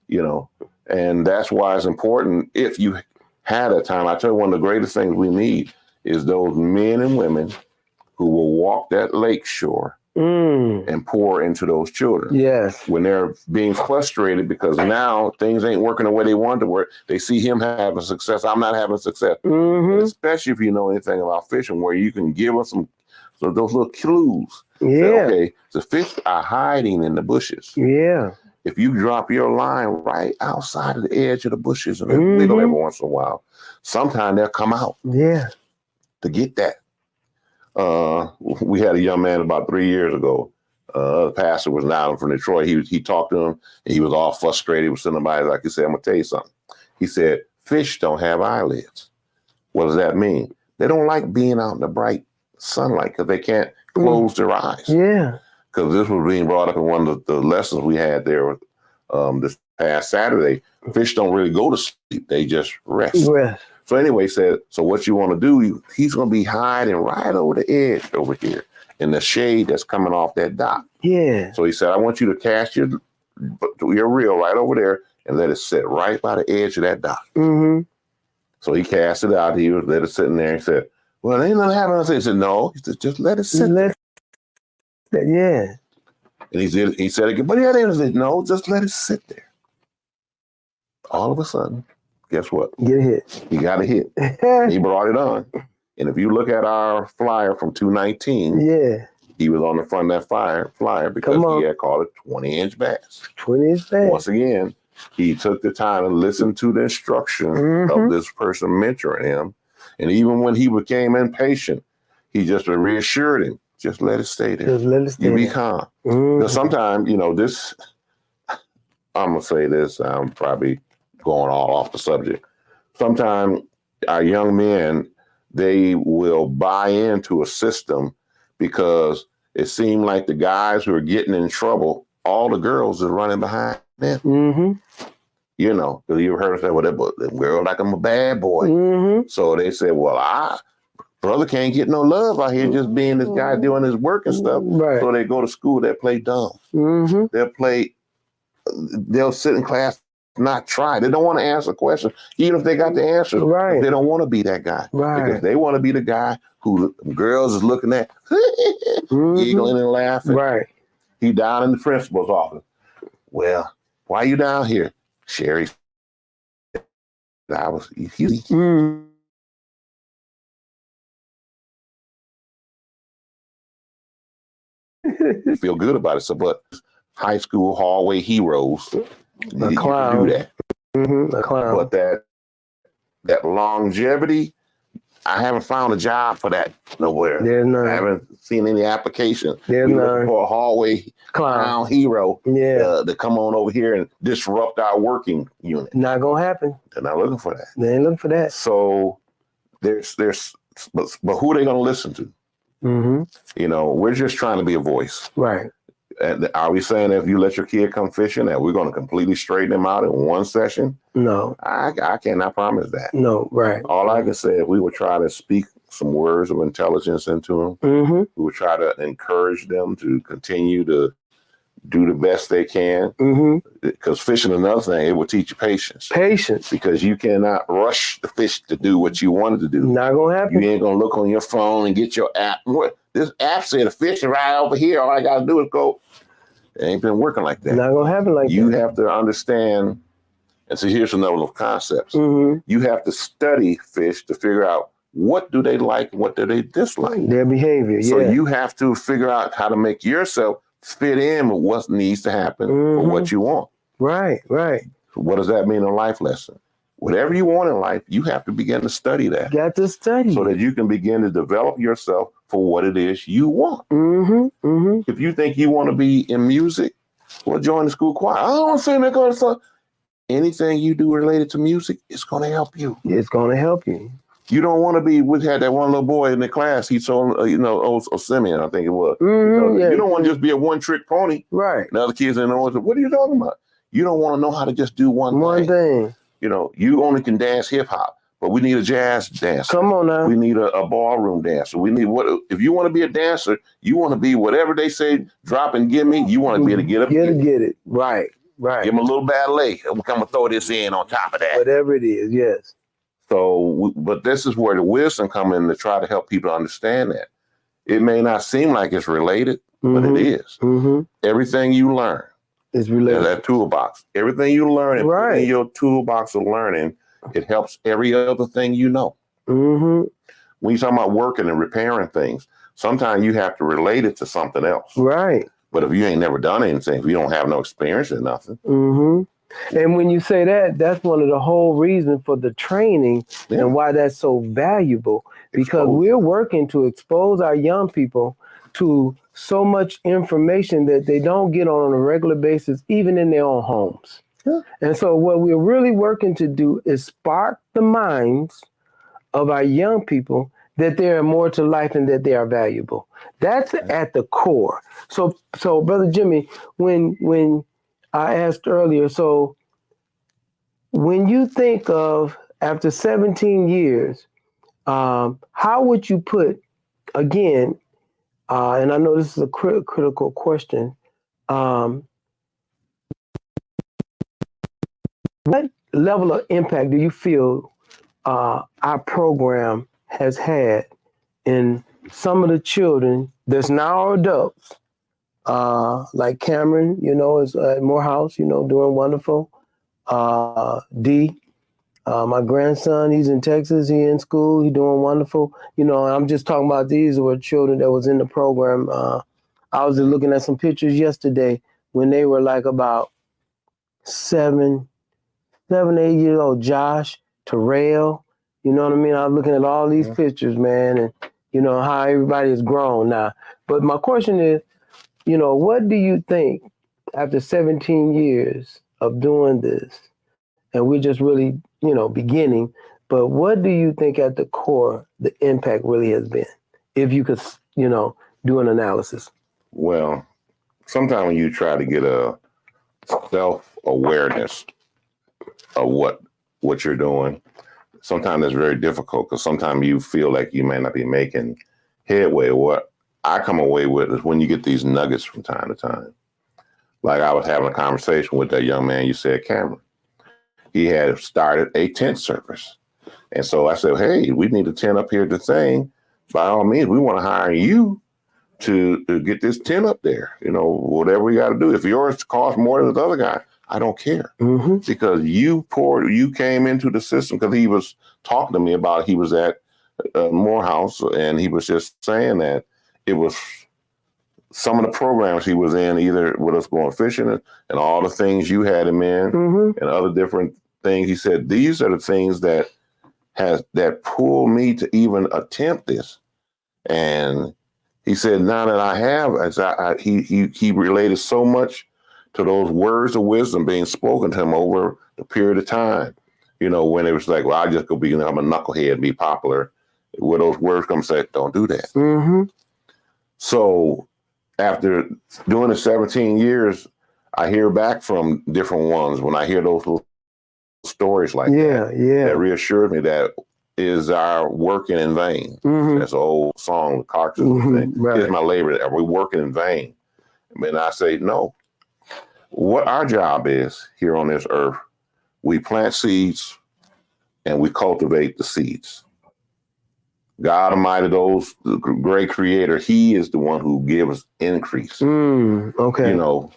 You know, and that's why it's important. If you had a time, I tell you, one of the greatest things we need is those men and women who will walk that lake shore and pour into those children. Yes. When they're being frustrated because now things ain't working the way they want to work, they see him having success. I'm not having success. Especially if you know anything about fishing, where you can give us those little clues. Yeah. Say, okay, the fish are hiding in the bushes. Yeah. If you drop your line right outside of the edge of the bushes and wiggle every once in a while, sometime they'll come out. Yeah. To get that. We had a young man about 3 years ago. The pastor was down from Detroit. He talked to him, and he was all frustrated. He was sitting by, like he said, I'm going to tell you something. He said, fish don't have eyelids. What does that mean? They don't like being out in the bright sunlight because they can't close their eyes. Yeah. Because this was being brought up in one of the lessons we had there this past Saturday. Fish don't really go to sleep. They just rest. So anyway, he said, so what you want to do, he's going to be hiding right over the edge over here in the shade that's coming off that dock. Yeah. So he said, I want you to cast your reel right over there and let it sit right by the edge of that dock. So he cast it out. He let it sit in there. He said, well, ain't nothing happening. He said, no, he said, just let it sit there. Yeah. And he said again, but he said, no, just let it sit there. All of a sudden, guess what? Get a hit. He got a hit. He brought it on. And if you look at our flyer from 219, He was on the front of that flyer because he had caught a 20-inch bass. 20-inch bass. Once again, he took the time to listen to the instruction of this person mentoring him. And even when he became impatient, he just reassured him, just let it stay there. Just let it stay there. You be calm. Because sometimes, I'm going to say this, I'm probably going all off the subject. Sometimes our young men, they will buy into a system because it seemed like the guys who are getting in trouble, all the girls are running behind them. Because you heard us say, well, that girl like I'm a bad boy. So they said, well, brother can't get no love out here just being this guy doing his work and stuff. Right. So they go to school, they play dumb. They'll sit in class, not try. They don't want to answer a question, even if they got the answer. Right. They don't want to be that guy. Right. Because they want to be the guy who girls is looking at, giggling and laughing. Right. He down in the principal's office. Well, why you down here? Sherry, I was easy. Feel good about it. So, but high school hallway heroes, a clown. Do that. A clown. But that longevity, I haven't found a job for that nowhere. There's none. I haven't seen any application. There's none. For a hallway clown hero to come on over here and disrupt our working unit. Not gonna happen. They're not looking for that. They ain't looking for that. So but who are they gonna listen to? We're just trying to be a voice. Right. And are we saying that if you let your kid come fishing that we're going to completely straighten them out in one session? No. I cannot promise that. No, right. All I can say is we would try to speak some words of intelligence into them. We would try to encourage them to continue to do the best they can. Because fishing, another thing, it will teach you patience. Patience. Because you cannot rush the fish to do what you wanted to do. Not going to happen. You ain't going to look on your phone and get your app. This app said the fish is right over here. All I got to do is go. It ain't been working like that. Not going to happen like that. You have to understand, and so here's another of concepts. You have to study fish to figure out what do they like and what do they dislike. Their behavior, So you have to figure out how to make yourself fit in with what needs to happen or what you want. Right, right. What does that mean in a life lesson? Whatever you want in life, you have to begin to study that. Got to study. So that you can begin to develop yourself for what it is you want. If you think you want to be in music, well, join the school choir. I don't say that kind of stuff. Anything you do related to music, it's going to help you. It's going to help you. You don't want to be, we had that one little boy in the class, he told, Simeon, I think it was. You don't want to just be a one-trick pony. Right. The other kids didn't know what are you talking about? You don't want to know how to just do one thing. You only can dance hip-hop, but we need a jazz dancer. Come on now. We need a ballroom dancer. We need if you want to be a dancer, you want to be whatever they say, drop and give me, you want to be able to get up. Get it. Right. Give them a little ballet. I'm going to throw this in on top of that. Whatever it is, yes. So, but this is where the wisdom comes in to try to help people understand that. It may not seem like it's related, but it is. Everything you learn is related. That toolbox. Everything you learn in your toolbox of learning, it helps every other thing you know. When you're talking about working and repairing things, sometimes you have to relate it to something else. Right. But if you ain't never done anything, if you don't have no experience in nothing. And when you say that, that's one of the whole reasons for the training and why that's so valuable. Because we're working to expose our young people to so much information that they don't get on a regular basis, even in their own homes. And so what we're really working to do is spark the minds of our young people that there are more to life and that they are valuable. That's at the core. So Brother Jimmie, when I asked earlier, so when you think of after 17 years, how would you put, again, and I know this is a critical question, what level of impact do you feel our program has had in some of the children that's now adults, like Cameron, is at Morehouse, doing wonderful. D, My grandson, he's in Texas. He in school. He doing wonderful. You know, I'm just talking about these were children that was in the program. I was just looking at some pictures yesterday when they were like about 7, 8 years old. Josh, Terrell, you know what I mean? I was looking at all these pictures, man, and you know how everybody has grown now. But my question is, you know, what do you think after 17 years of doing this, and we're just really, you know, beginning, but what do you think at the core the impact really has been, if you could, you know, do an analysis? Well, sometimes when you try to get a self-awareness of what you're doing, sometimes it's very difficult because sometimes you feel like you may not be making headway. What I come away with is when you get these nuggets from time to time. Like I was having a conversation with that young man you said, Cameron. He had started a tent service. And so I said, hey, we need a tent up here at the thing. By all means, we want to hire you to get this tent up there. You know, whatever we got to do. If yours costs more than the other guy, I don't care. Because you came into the system, because he was talking to me about, he was at Morehouse, and he was just saying that it was some of the programs he was in, either with us going fishing and all the things you had him in and other different things. He said, these are the things that pulled me to even attempt this. And he said, now that I have, he related so much to those words of wisdom being spoken to him over the period of time. You know, when it was like, well, I just go become a knucklehead and be popular, where those words come and say, don't do that. So after doing the 17 years, I hear back from different ones when I hear those little stories like that reassured me that is our working in vain. That's an old song, the Carcass thing. Right. It's my labor. Are we working in vain? And I say, no. What our job is here on this earth, we plant seeds and we cultivate the seeds. God Almighty, the great creator, he is the one who gives increase. Okay. You know,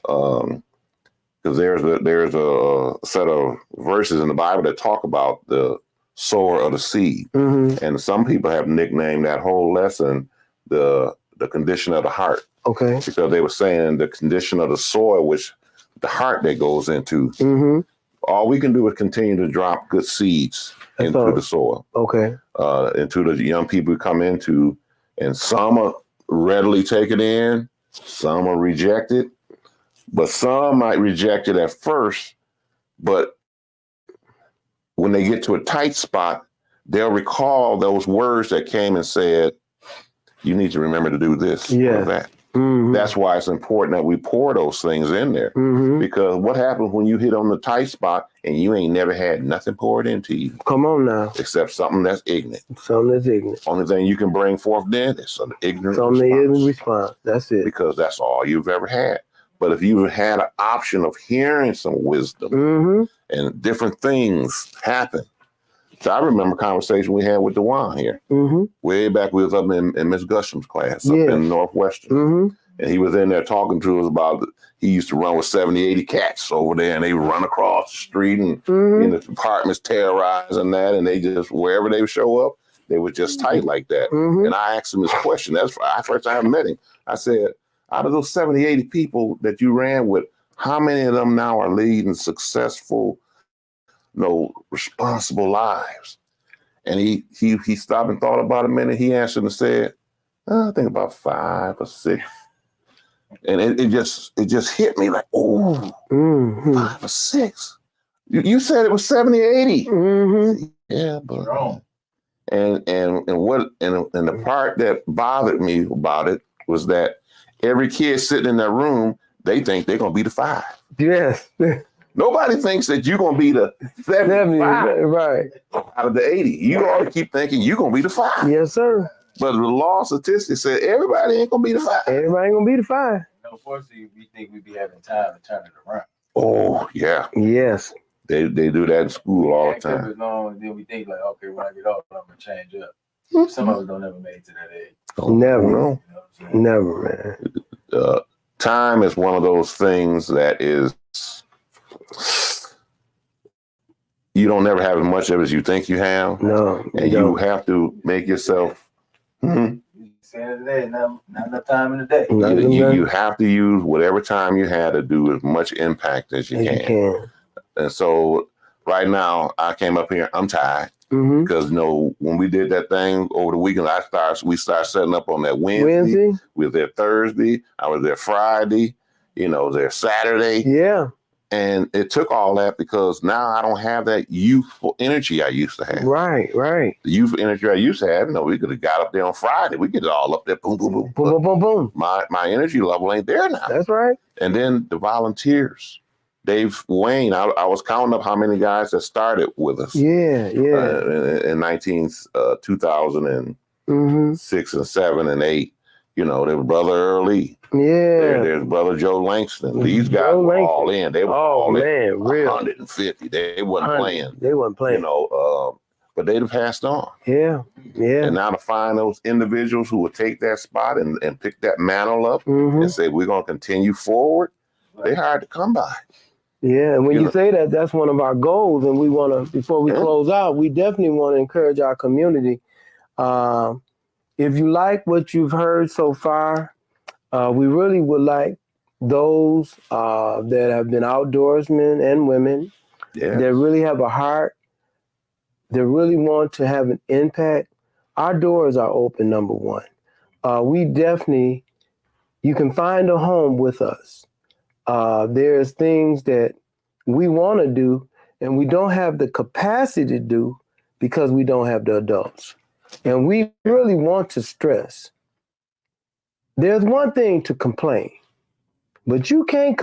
because there's a set of verses in the Bible that talk about the sower of the seed. And some people have nicknamed that whole lesson the condition of the heart. Okay. Because they were saying the condition of the soil, which the heart that goes into. All we can do is continue to drop good seeds into the soil. Okay. Into the young people we come into, and some will readily take it in, some will reject it, but some might reject it at first, but when they get to a tight spot, they'll recall those words that came and said, you need to remember to do this or that. That's why it's important that we pour those things in there. Because what happens when you hit on the tight spot and you ain't never had nothing poured into you? Come on now. Except something that's ignorant. Something that's ignorant. Only thing you can bring forth then is some ignorant response. That's it. Because that's all you've ever had. But if you had an option of hearing some wisdom and different things happen. So I remember a conversation we had with DeJuan here. Way back, we was up in Miss Gusham's class up in Northwestern. And he was in there talking to us about, he used to run with 70, 80 cats over there, and they would run across the street and in the apartments terrorizing that. And they just, wherever they would show up, they were just tight like that. And I asked him this question. That's the first time I met him. I said, out of those 70, 80 people that you ran with, how many of them now are leading successful, responsible lives? And he stopped and thought about a minute. He answered and said, I think about 5 or 6. And it just hit me like, 5 or 6. You said it was 70 or 80. Yeah, but and the part that bothered me about it was that every kid sitting in that room, they think they're gonna be the 5. Yes. Nobody thinks that you're going to be the 75 right. out of the 80. You all keep thinking you're going to be the 5. Yes, sir. But the law statistics said everybody ain't going to be the 5. Everybody ain't going to be the 5. Unfortunately, we think we be having time to turn it around. Oh, yeah. Yes. They do that in school all the time. Long, then we think like, okay, when I get off, I'm going to change up. Some of us don't ever make it to that age. Never. Never, man. Time is one of those things that is, you don't never have as much of it as you think you have. No. And you have to make yourself. Saying today, not enough time in the day. You have to use whatever time you had to do as much impact as you can. And so right now, I came up here, I'm tired. Because when we did that thing over the weekend, we started setting up on that Wednesday. We were there Thursday. I was there Friday. There Saturday. Yeah. And it took all that because now I don't have that youthful energy I used to have. Right. The youthful energy I used to have, we could have got up there on Friday. We get it all up there, boom, boom, boom. Boom, boom, boom, boom. My energy level ain't there now. That's right. And then the volunteers. Dave Wayne, I was counting up how many guys that started with us. Yeah. In 2006 and 7 and 8. There was Brother Early. Yeah. There's Brother Joe Langston. These guys were all in. They were all in. Real. 150. They wasn't playing. They wasn't playing. But they'd have passed on. Yeah. And now to find those individuals who would take that spot and pick that mantle up and say, we're going to continue forward, they're hard to come by. Yeah, and when you say that, that's one of our goals. And we want to, before we close out, we definitely want to encourage our community. If you like what you've heard so far, we really would like those that have been outdoorsmen and women that really have a heart, that really want to have an impact. Our doors are open, number one. You can find a home with us. There's things that we want to do and we don't have the capacity to do because we don't have the adults. And we really want to stress. There's one thing to complain, but you can't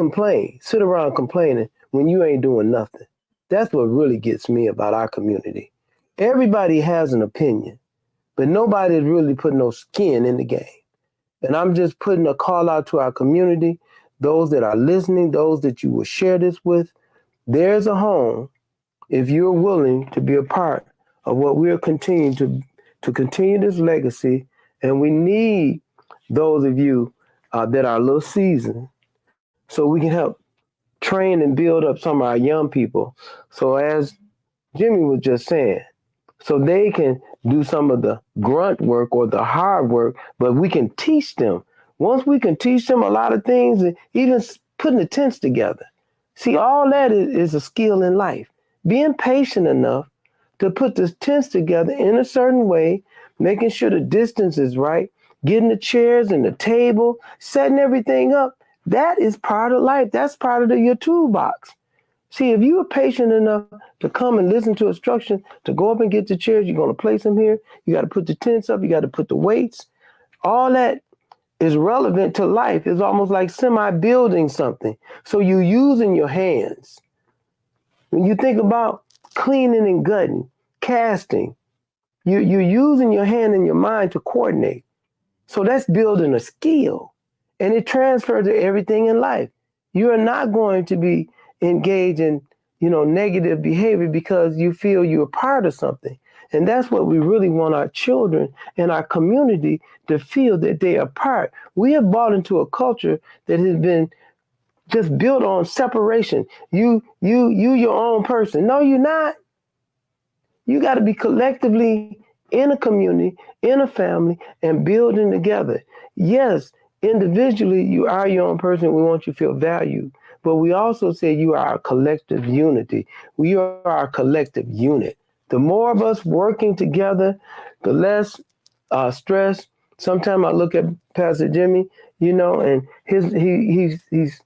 sit around complaining when you ain't doing nothing. That's what really gets me about our community. Everybody has an opinion, but nobody's really putting no skin in the game. And I'm just putting a call out to our community. Those that are listening, those that you will share this with, there's a home if you're willing to be a part of what we're continuing to continue this legacy. And we need those of you that are a little seasoned so we can help train and build up some of our young people. So as Jimmie was just saying, so they can do some of the grunt work or the hard work, but we can teach them. Once we can teach them a lot of things, even putting the tents together. See, all that is a skill in life. Being patient enough to put the tents together in a certain way, making sure the distance is right, getting the chairs and the table, setting everything up. That is part of life. That's part of your toolbox. See, if you are patient enough to come and listen to instructions, to go up and get the chairs, you're going to place them here. You got to put the tents up. You got to put the weights. All that is relevant to life. It's almost like semi-building something. So you're using your hands. When you think about cleaning and gutting, casting, you're using your hand and your mind to coordinate. So that's building a skill. And it transfers to everything in life. You are not going to be engaged in, negative behavior because you feel you're a part of something. And that's what we really want our children and our community to feel, that they are part. We have bought into a culture that has been just built on separation. You your own person. No, you're not. You got to be collectively in a community, in a family, and building together. Yes, individually, you are your own person. We want you to feel valued. But we also say you are our collective unity. We are our collective unit. The more of us working together, the less stress. Sometimes I look at Pastor Jimmie, and he's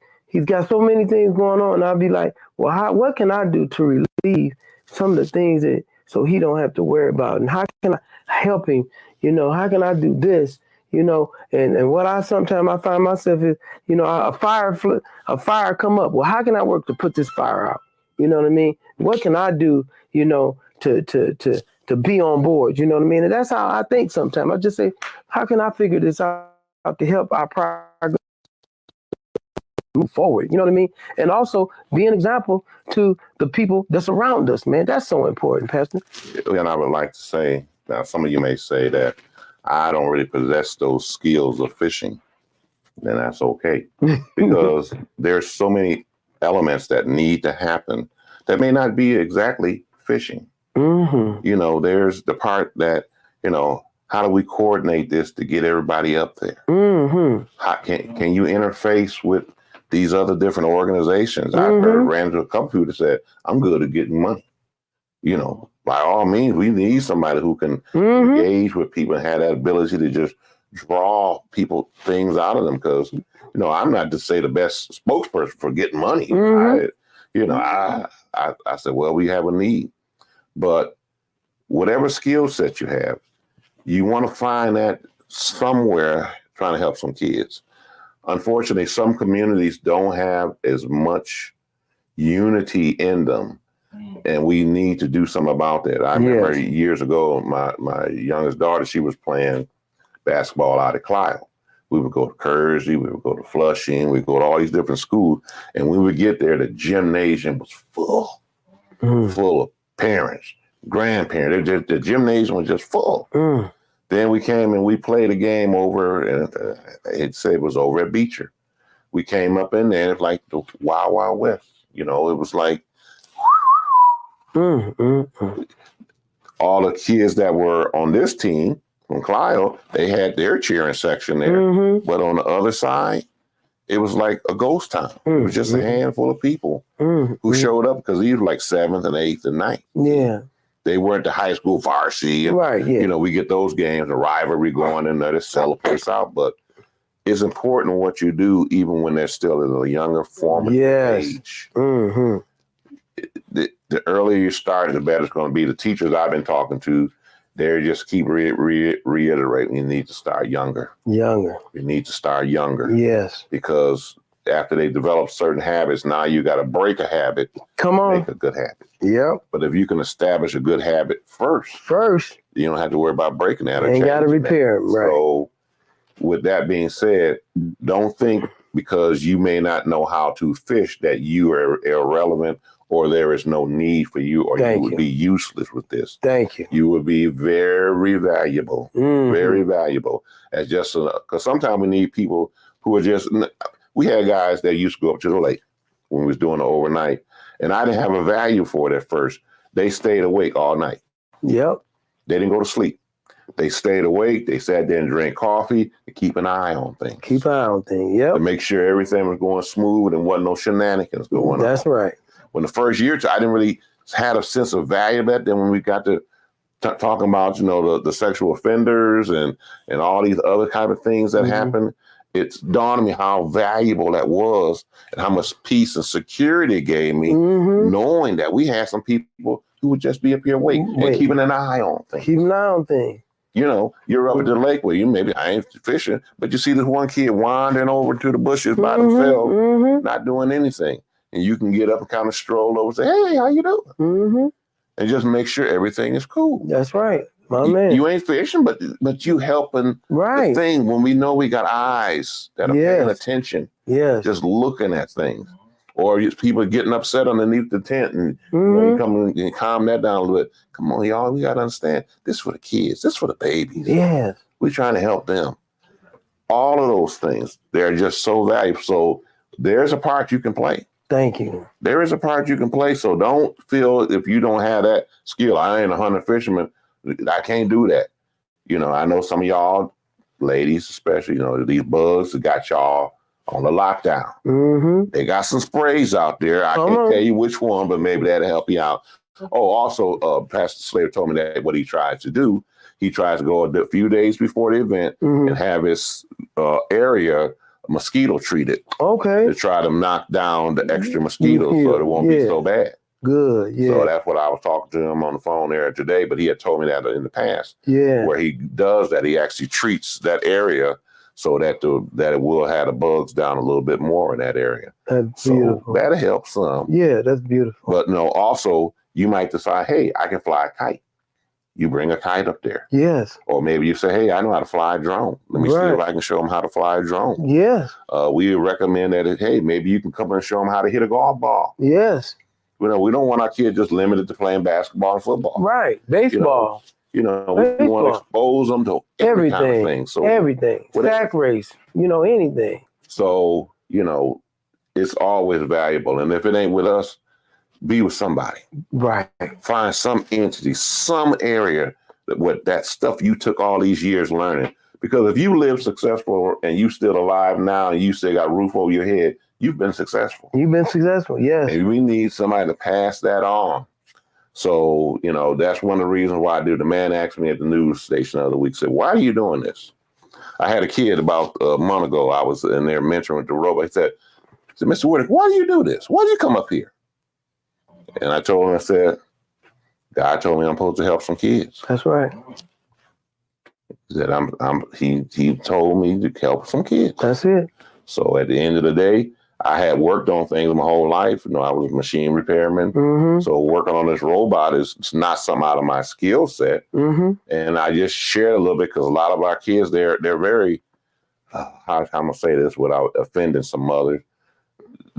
got so many things going on. And I'll be like, well, what can I do to relieve some of the things so he don't have to worry about? And how can I help him? How can I do this? And what I sometimes find myself is, a fire come up. Well, how can I work to put this fire out? You know what I mean? What can I do, to be on board? You know what I mean? And that's how I think sometimes. I just say, how can I figure this out to help our progress move forward? You know what I mean? And also be an example to the people that's around us, man. That's so important, Pastor. And I would like to say, now some of you may say that I don't really possess those skills of fishing, then that's okay. Because there's so many elements that need to happen that may not be exactly fishing. Mm-hmm. You know, there's the part that, you know, how do we coordinate this to get everybody up there? Mm-hmm. How can you interface with these other different organizations? I've ran into a couple people that said, I'm good at getting money. You know, by all means, we need somebody who can engage with people and have that ability to just draw people things out of them. Because, you know, I'm not to say the best spokesperson for getting money. I said, well, we have a need. But whatever skill set you have, you want to find that somewhere trying to help some kids. Unfortunately, some communities don't have as much unity in them, and we need to do something about that. I remember years ago, my youngest daughter, she was playing basketball out at Clio. We would go to Kersey, we would go to Flushing, we'd go to all these different schools, and we would get there, the gymnasium was full of parents, grandparents. The gymnasium was just full. Then we came and we played a game over, and it said it was over at Beecher. We came up in there, it's like the Wild Wild West. You know, it was like all the kids that were on this team from Clio, they had their cheering section there. But on the other side, it was like a ghost town. It was just a handful of people who showed up because these were like 7th and 8th and 9th. Yeah. They weren't the high school varsity. And, you know, we get those games, the rivalry going in there to sell a place out. But it's important what you do even when they're still in a younger formative age. The earlier you start, the better it's going to be. The teachers I've been talking to, they just keep reiterating, you need to start younger. You need to start younger. Yes. Because after they develop certain habits, now you got to break a habit. Make a good habit. Yep. But if you can establish a good habit first, you don't have to worry about breaking that. Ain't got to repair it. Right. So with that being said, don't think because you may not know how to fish that you are irrelevant or there is no need for you or you would be useless with this. Thank you. You would be very valuable, very valuable. As just because sometimes we need people who are just, we had guys that used to go up to the lake when we was doing the overnight, and I didn't have a value for it at first. They stayed awake all night. Yep. They didn't go to sleep. They stayed awake. They sat there and drank coffee to keep an eye on things. Keep an eye on things, yep. To make sure everything was going smooth and wasn't no shenanigans going on. That's right. When the first year, I didn't really have a sense of value of that. Then when we got to talking about, you know, the sexual offenders and all these other kind of things that happen, it's dawned on me how valuable that was and how much peace and security it gave me, knowing that we had some people who would just be up here waiting and keeping an eye on things. Keeping an eye on things. You know, you're up at the lake where maybe I ain't fishing, but you see this one kid wandering over to the bushes by themselves, not doing anything. And you can get up and kind of stroll over and say, hey, how you doing? And just make sure everything is cool. That's right. My man. You ain't fishing, but you helping the thing when we know we got eyes that are paying attention. Just looking at things. Or people getting upset underneath the tent and you know, you come and calm that down a little bit. Come on, y'all, we got to understand. This is for the kids. This is for the babies. Yes. We're trying to help them. All of those things, they're just so valuable. So there's a part you can play. Thank you. There is a part you can play. So don't feel if you don't have that skill. I ain't a hunter fisherman. I can't do that. You know, I know some of y'all ladies, especially, you know, these bugs that got y'all on the lockdown. They got some sprays out there. I can't tell you which one, but maybe that'll help you out. Oh, also, Pastor Slater told me that what he tried to do, he tried to go a few days before the event and have his area mosquito treated. To try to knock down the extra mosquitoes so it won't be so bad. Good, So that's what I was talking to him on the phone there today, but he had told me that in the past. Where he does that, he actually treats that area so that it will have the bugs down a little bit more in that area. That's beautiful. That'll help some. Yeah, that's beautiful. But no, also you might decide, hey, I can fly a kite. You bring a kite up there. Yes. Or maybe you say, hey, I know how to fly a drone. Let me see if I can show them how to fly a drone. Yes. We recommend that, hey, maybe you can come and show them how to hit a golf ball. Yes. You know, we don't want our kids just limited to playing basketball and football. Right. Baseball. You know, we want to expose them to every kind of thing. So everything. Sack race, you know, anything. So, you know, it's always valuable. And if it ain't with us, be with somebody. Right. Find some entity, some area with that stuff you took all these years learning. Because if you live successful and you still alive now and you still got a roof over your head, you've been successful. You've been successful, yes. And we need somebody to pass that on. So, you know, that's one of the reasons why I do. The man asked me at the news station the other week, said, why are you doing this? I had a kid about a month ago. I was in there mentoring with the robot. He said, Mr. Whitaker, why do you do this? Why do you come up here? And I told him, I said, God told me I'm supposed to help some kids. That's right. He said, he told me to help some kids. That's it. So at the end of the day, I had worked on things my whole life. You know, I was a machine repairman. Mm-hmm. So working on this robot is not something out of my skill set. Mm-hmm. And I just shared a little bit because a lot of our kids, they're very, how am I going to say this without offending some mothers?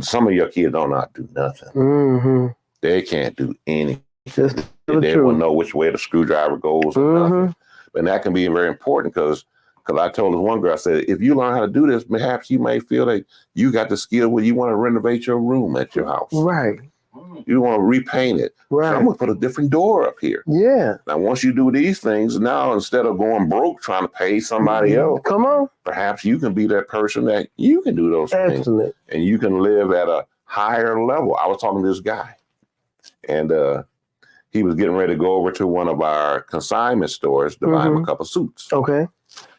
Some of your kids don't know how to do nothing. Mm-hmm. They can't do anything. They don't know which way the screwdriver goes or nothing. And that can be very important because I told this one girl, I said, if you learn how to do this, perhaps you may feel like you got the skill where you want to renovate your room at your house. Right. You want to repaint it. Right. So I'm going to put a different door up here. Yeah. Now, once you do these things, now instead of going broke trying to pay somebody else, come on, perhaps you can be that person that you can do those things. And you can live at a higher level. I was talking to this guy, and he was getting ready to go over to one of our consignment stores to buy him a couple suits. Okay.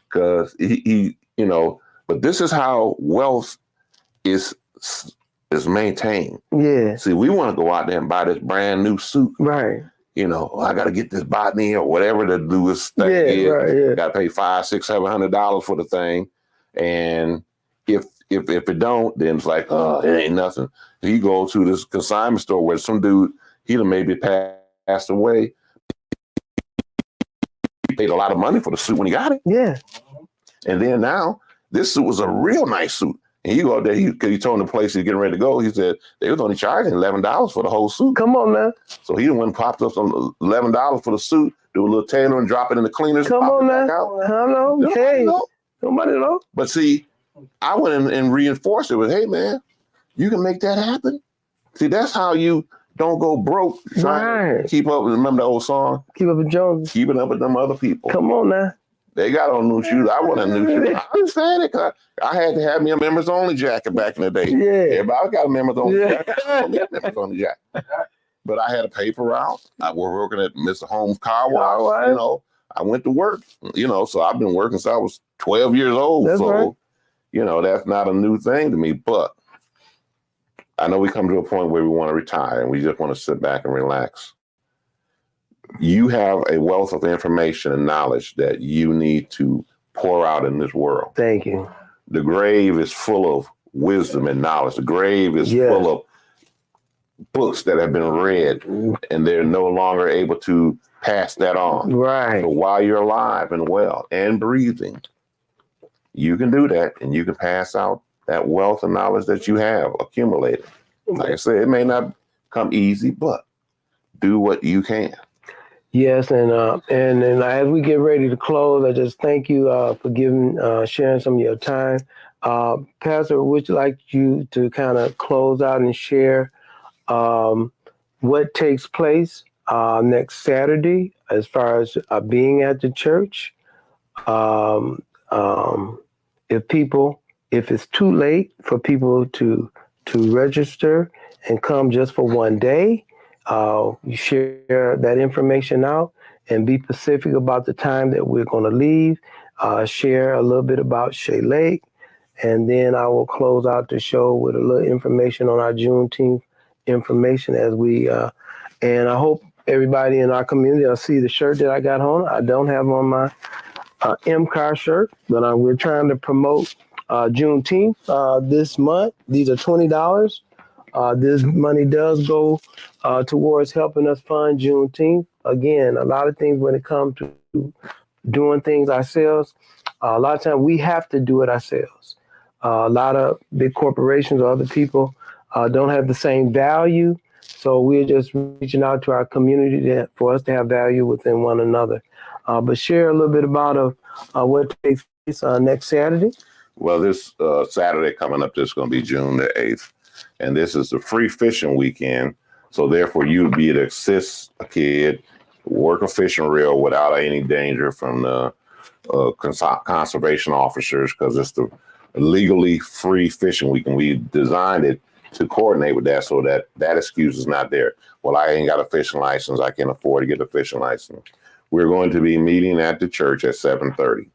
Because he, you know, but this is how wealth is maintained. Yeah. See, we want to go out there and buy this brand new suit. Right. You know, I got to get this botany or whatever to do this thing. Yeah, right, yeah. Got to pay $500, $600, $700 for the thing. And if it don't, then it's like, oh, it ain't nothing. You go to this consignment store where some dude, he done maybe passed away. He paid a lot of money for the suit when he got it. Yeah. And then now, this suit was a real nice suit. And you go there, he told the place he's getting ready to go. He said they was only charging $11 for the whole suit. Come on, man. So he went and popped up some $11 for the suit, do a little tailoring, drop it in the cleaners. Come on, man. Hello. Hey, nobody know. But see, I went in and reinforced it with, hey, man, you can make that happen. See, that's how you don't go broke trying to keep up. Remember the old song? Keep up with Jones. Keeping up with them other people. Come on now. They got on new shoes. I want a new shoe. I understand it. I had to have me a members only jacket back in the day. Yeah. Everybody got a members only jacket. I don't need a members only jacket. But I had a paper route. I was working at Mr. Holmes Car Wash. You know, I went to work. You know, so I've been working since I was 12 years old. That's right. You know, that's not a new thing to me. But I know we come to a point where we want to retire and we just want to sit back and relax. You have a wealth of information and knowledge that you need to pour out in this world. Thank you. The grave is full of wisdom and knowledge. The grave is full of books that have been read, and they're no longer able to pass that on. Right. So while you're alive and well and breathing, you can do that, and you can pass out that wealth and knowledge that you have accumulated. Like I said, it may not come easy, but do what you can. Yes, and as we get ready to close, I just thank you for sharing some of your time. Pastor, would you like you to kind of close out and share what takes place next Saturday as far as being at the church? If it's too late for people to register and come just for one day, you share that information out and be specific about the time that we're going to leave. Share a little bit about Shay Lake, and then I will close out the show with a little information on our Juneteenth information as we. And I hope everybody in our community will see the shirt that I got on. I don't have on my M-Car shirt, but we're trying to promote Juneteenth this month. These are $20. This money does go towards helping us fund Juneteenth. Again, a lot of things when it comes to doing things ourselves, a lot of times we have to do it ourselves. A lot of big corporations or other people don't have the same value. So we're just reaching out to our community for us to have value within one another. But share a little bit about what takes place next Saturday. Well, this Saturday coming up, this is going to be June the 8th. And this is the free fishing weekend. So therefore, you'd be to assist a kid work a fishing reel without any danger from the conservation officers, because it's the legally free fishing week, and we designed it to coordinate with that, so that excuse is not there. Well, I ain't got a fishing license. I can't afford to get a fishing license. We're going to be meeting at the church at 7:30.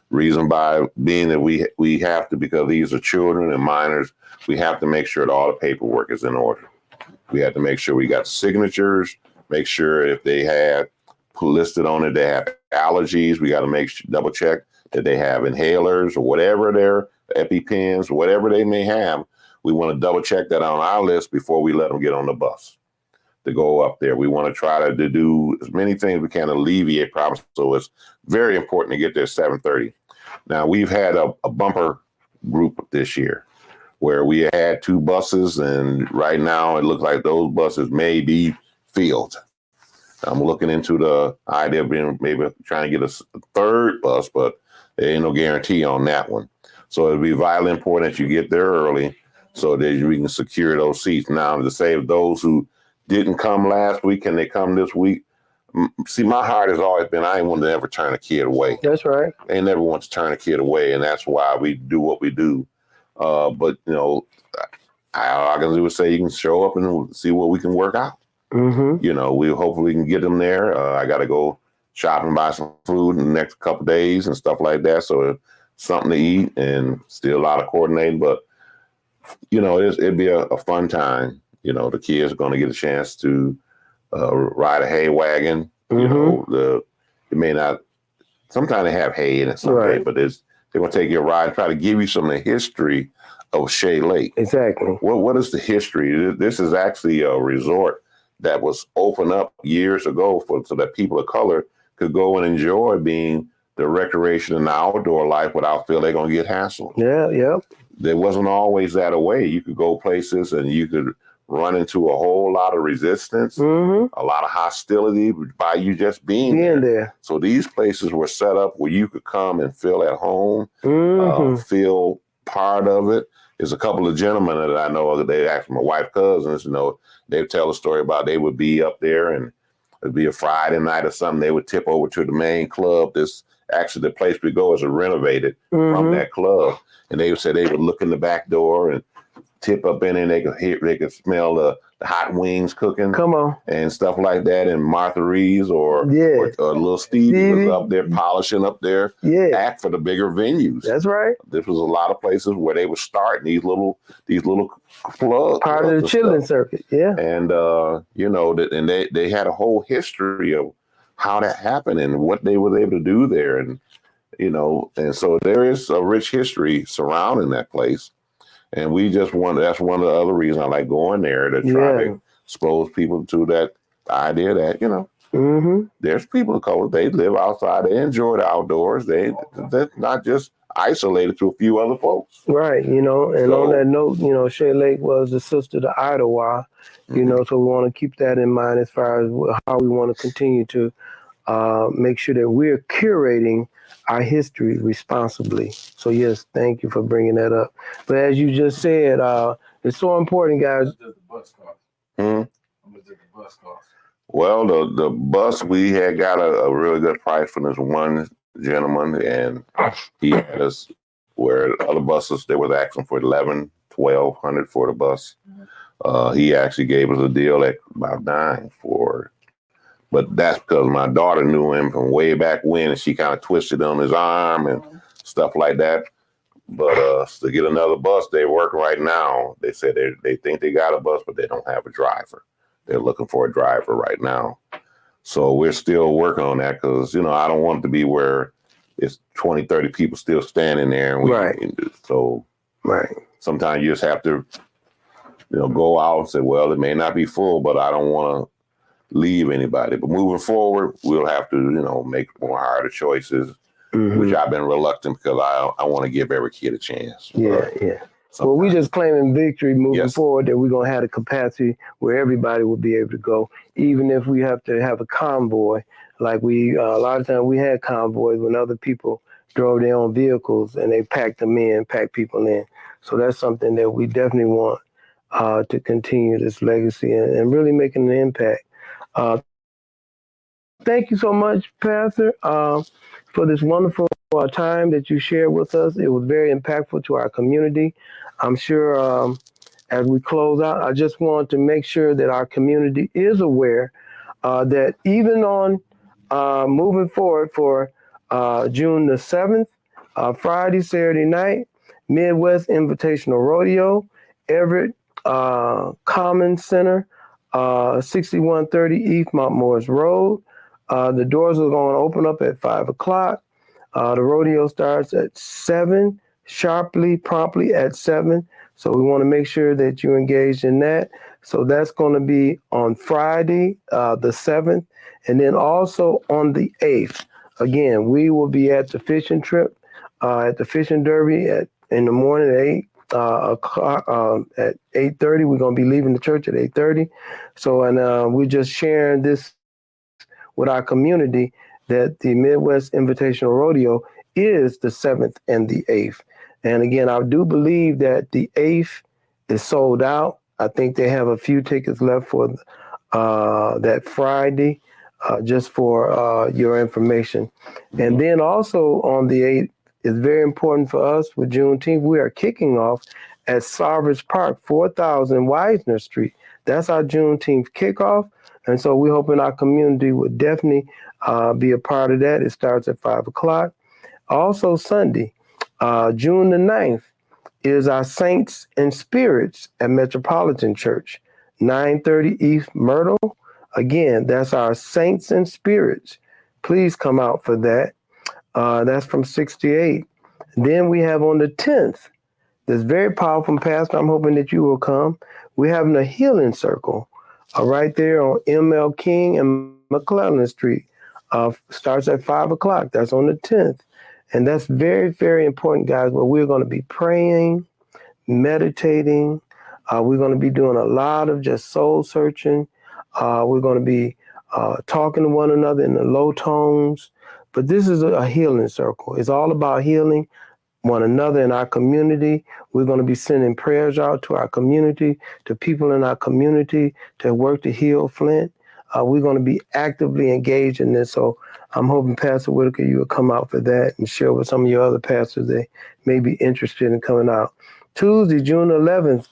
Reason by being that we have to, because these are children and minors, we have to make sure that all the paperwork is in order. We have to make sure we got signatures, make sure if they have listed on it, they have allergies. We got to double check that they have inhalers or whatever their EpiPens, whatever they may have. We want to double check that on our list before we let them get on the bus to go up there. We want to try to do as many things we can to alleviate problems. So it's very important to get there at 7:30. Now, we've had a bumper group this year where we had 2 buses, and right now it looks like those buses may be filled. I'm looking into the idea of maybe trying to get a 3rd bus, but there ain't no guarantee on that one. So it'd be vitally important that you get there early so that we can secure those seats. Now, to save those who didn't come last week, can they come this week? See, my heart has always been, I ain't want to ever turn a kid away. That's right. I ain't never want to turn a kid away, and that's why we do what we do. But, you know, all I can do is say you can show up and see what we can work out. Mm-hmm. You know, we hopefully can get them there. I got to go shopping, buy some food in the next couple of days and stuff like that. So something to eat, and still a lot of coordinating. But, you know, it'd be a fun time. You know, the kids are going to get a chance to ride a hay wagon. Mm-hmm. You know, it may not, sometimes they have hay in it someday, right, but they're going to take you a ride and try to give you some of the history of Shay Lake. Exactly. What is the history? This is actually a resort that was opened up years ago so that people of color could go and enjoy being the recreation and the outdoor life without feeling they're going to get hassled. Yeah, yeah. There wasn't always that a way. You could go places and you could run into a whole lot of resistance, mm-hmm, a lot of hostility by you just being there. So these places were set up where you could come and feel at home, mm-hmm, feel part of it. There's a couple of gentlemen that I know that they actually my wife's cousins, you know, they tell a story about they would be up there and it'd be a Friday night or something. They would tip over to the main club. This actually the place we go is renovated, mm-hmm, from that club. And they would say they would look in the back door and tip up in, and they could smell the hot wings cooking. Come on. And stuff like that. And Martha Reeves or little Stevie was up there polishing up there. Yeah. Act for the bigger venues. That's right. This was a lot of places where they would start these little clubs. Part of the children's circuit. Yeah. And you know, and they had a whole history of how that happened and what they were able to do there. And, you know, and so there is a rich history surrounding that place. And we just that's one of the other reasons I like going there, to try to expose people to that idea that, you know, mm-hmm, there's people of color, they live outside, they enjoy the outdoors. They're not just isolated to a few other folks. Right, you know, and on that note, you know, Shay Lake was the sister to Ottawa, you mm-hmm, know, so we want to keep that in mind as far as how we want to continue to make sure that we're curating our history responsibly. So yes, thank you for bringing that up. But as you just said, it's so important, guys. How much does the bus cost? How much does the bus cost? Well, the bus, we had got a really good price from this one gentleman, and he had us where other buses, they was asking for $1,100-1,200 for the bus. He actually gave us a deal at about $9 for. But that's because my daughter knew him from way back when, and she kind of twisted on his arm and stuff like that. But to get another bus, they work right now. They said they think they got a bus, but they don't have a driver. They're looking for a driver right now. So we're still working on that because, you know, I don't want it to be where it's 20, 30 people still standing there. And sometimes you just have to, you know, go out and say, well, it may not be full, but I don't want to leave anybody. But moving forward, we'll have to, you know, make more harder choices, mm-hmm, which I've been reluctant because I want to give every kid a chance. Yeah. Well, we just claiming victory moving forward that we're going to have the capacity where everybody will be able to go, even if we have to have a convoy. Like a lot of times we had convoys when other people drove their own vehicles and they packed people in. So that's something that we definitely want to continue this legacy and really making an impact. Thank you so much, Pastor, for this wonderful time that you shared with us. It was very impactful to our community. I'm sure as we close out, I just want to make sure that our community is aware that even on moving forward for June the 7th, Friday, Saturday night, Midwest Invitational Rodeo, Everett Common Center, 6130 East Mount Morris Road. The doors are going to open up at 5 o'clock. The rodeo starts at 7, promptly at 7. So we want to make sure that you're engaged in that. So that's going to be on Friday, the 7th. And then also on the 8th, again, we will be at the fishing trip, at the fishing derby in the morning at 8 o'clock, at 8:30. We're going to be leaving the church at 8:30. So, and we're just sharing this with our community that the Midwest Invitational Rodeo is the 7th and the 8th. And again, I do believe that the 8th is sold out. I think they have a few tickets left for that Friday, just for your information. And then also on the 8th, it's very important for us with Juneteenth. We are kicking off at Sarvers Park, 4000 Wisner Street. That's our Juneteenth kickoff. And so we're hoping our community would definitely be a part of that. It starts at 5 o'clock. Also Sunday, June the 9th, is our Saints and Spirits at Metropolitan Church, 930 East Myrtle. Again, that's our Saints and Spirits. Please come out for that. That's from 68. Then we have on the 10th, this very powerful pastor. I'm hoping that you will come. We're having a healing circle right there on M.L. King and McClellan Street. Starts at 5 o'clock. That's on the 10th. And that's very, very important, guys, where we're going to be praying, meditating. We're going to be doing a lot of just soul searching. We're going to be talking to one another in the low tones. But this is a healing circle. It's all about healing one another in our community. We're going to be sending prayers out to our community, to people in our community to work to heal Flint. We're going to be actively engaged in this. So I'm hoping, Pastor Whitaker, you will come out for that and share with some of your other pastors that may be interested in coming out. Tuesday, June 11th,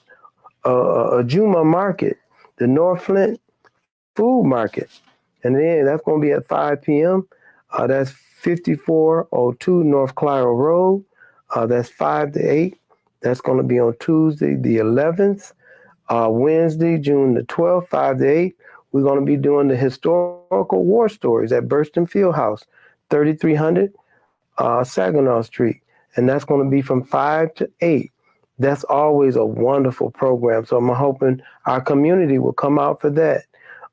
a Juma Market, the North Flint Food Market. And then that's going to be at 5 p.m. That's 5402 North Clyro Road. That's 5 to 8. That's going to be on Tuesday, the 11th. Wednesday, June the 12th, 5 to 8. We're going to be doing the historical war stories at Burston Fieldhouse, 3300 Saginaw Street. And that's going to be from 5 to 8. That's always a wonderful program. So I'm hoping our community will come out for that.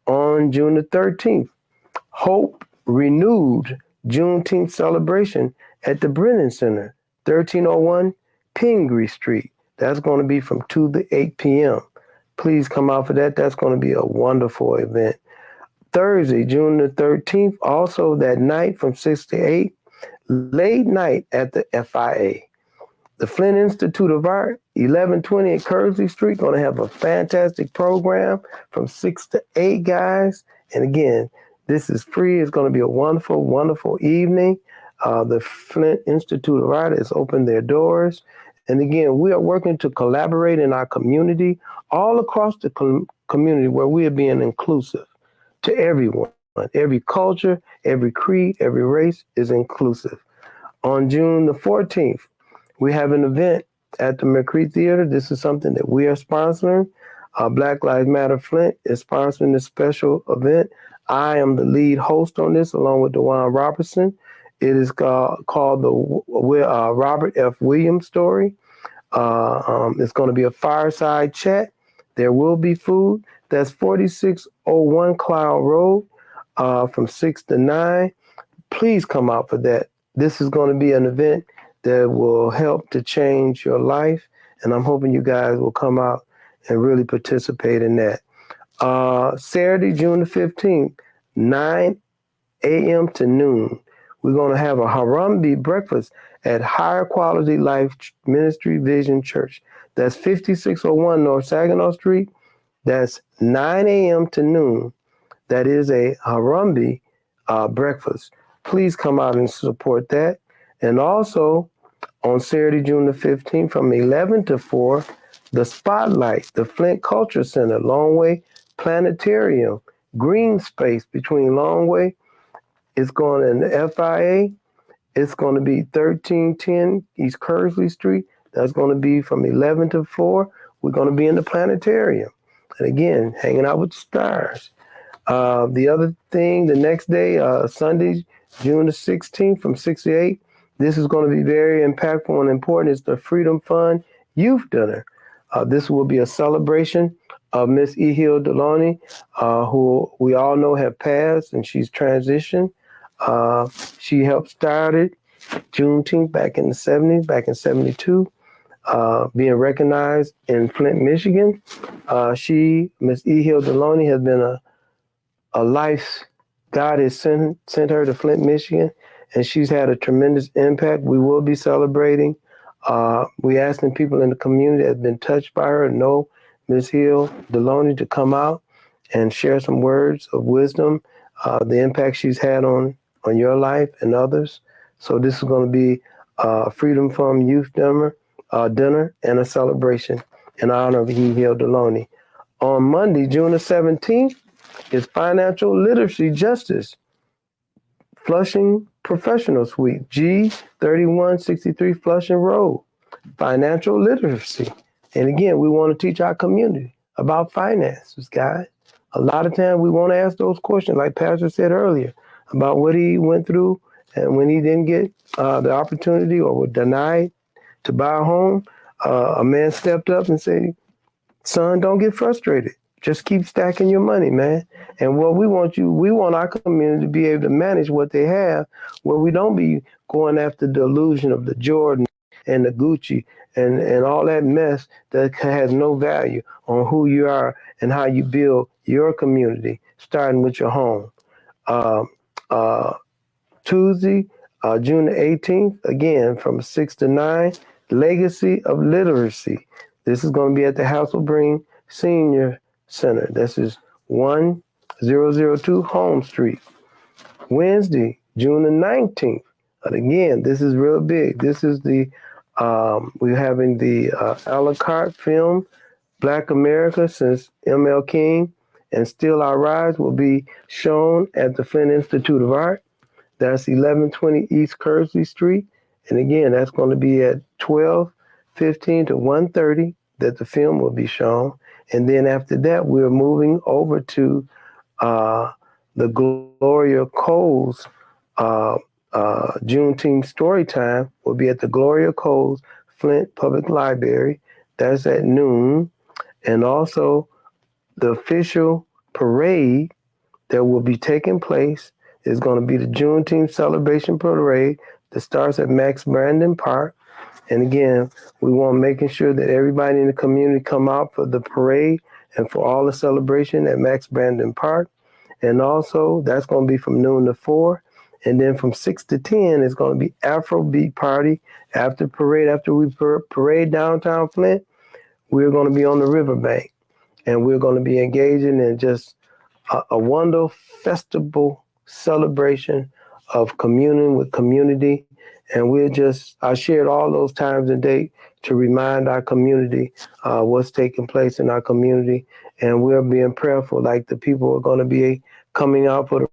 On June the 13th, Hope Renewed Juneteenth celebration at the Brennan Center, 1301 Pingree Street. That's going to be from 2 to 8 p.m. Please come out for that. That's going to be a wonderful event. Thursday, June the 13th, also that night from 6 to 8, late night at the FIA. The Flint Institute of Art, 1120 at Kersley Street, going to have a fantastic program from 6 to 8, guys. And again, this is free. It's going to be a wonderful, wonderful evening. The Flint Institute of Art has opened their doors. And again, we are working to collaborate in our community, all across the community where we are being inclusive to everyone. Every culture, every creed, every race is inclusive. On June the 14th, we have an event at the McCree Theater. This is something that we are sponsoring. Black Lives Matter Flint is sponsoring this special event. I am the lead host on this along with DeJuan Robertson. It is called the Robert F. Williams story. It's going to be a fireside chat. There will be food. That's 4601 Cloud Road from 6 to 9. Please come out for that. This is going to be an event that will help to change your life. And I'm hoping you guys will come out and really participate in that. Saturday, June the 15th, 9 a.m. to noon. We're going to have a Harambe breakfast at Higher Quality Life Ministry Vision Church. That's 5601 North Saginaw Street. That's 9 a.m. to noon. That is a Harambee breakfast. Please come out and support that. And also on Saturday, June the 15th, from 11 to 4, the Spotlight, the Flint Culture Center, Longway Planetarium, green space between Longway. It's going in the FIA. It's going to be 1310 East Kersley Street. That's going to be from 11 to 4. We're going to be in the planetarium. And again, hanging out with the stars. The other thing, the next day, Sunday, June the 16th from 6 to 8, this is going to be very impactful and important. It's the Freedom Fund Youth Dinner. This will be a celebration of Miss E. Hill Deloney, who we all know have passed, and she's transitioned. She helped start it Juneteenth back in the 70s, back in 72, being recognized in Flint, Michigan. Miss E. Hill Deloney, has been a life. God has sent her to Flint, Michigan, and she's had a tremendous impact. We will be celebrating. We asking people in the community that have been touched by her, know Miss Hill Deloney, to come out and share some words of wisdom, the impact she's had on your life and others. So this is going to be a Freedom Fund Youth dinner and a celebration in honor of E. Hill Deloney. On Monday, June the 17th, is Financial Literacy Justice, Flushing Professional Suite, G3163 Flushing Road. Financial literacy. And again, we want to teach our community about finances, guys. A lot of times we want to ask those questions, like Pastor said earlier, about what he went through, and when he didn't get the opportunity or was denied to buy a home, a man stepped up and said, son, don't get frustrated. Just keep stacking your money, man. And what we want our community to be able to manage what they have, where we don't be going after the illusion of the Jordan and the Gucci and all that mess that has no value on who you are and how you build your community, starting with your home. Tuesday, June the 18th, again, from 6 to 9, Legacy of Literacy. This is going to be at the Hasselbreen Senior Center. This is 1002 Home Street. Wednesday, June the 19th. And again, this is real big. This is we're having the a la carte film, Black America Since M.L. King and Still I Rise, will be shown at the Flint Institute of Art. That's 1120 East Kersley Street. And again, that's going to be at 12:15 to 1:30 that the film will be shown. And then after that, we're moving over to the Gloria Coles Juneteenth story time will be at the Gloria Coles Flint Public Library. That's at noon. And also the official parade that will be taking place is going to be the Juneteenth celebration parade that starts at Max Brandon Park. And again, we want making sure that everybody in the community come out for the parade and for all the celebration at Max Brandon Park. And also that's going to be from noon to 4. And then from 6 to 10, it's going to be Afrobeat party after parade. After we parade downtown Flint, we're going to be on the riverbank, and we're going to be engaging in just a wonderful festival celebration of communing with community. And I shared all those times and date to remind our community what's taking place in our community. And we're being prayerful, like the people are going to be coming out for the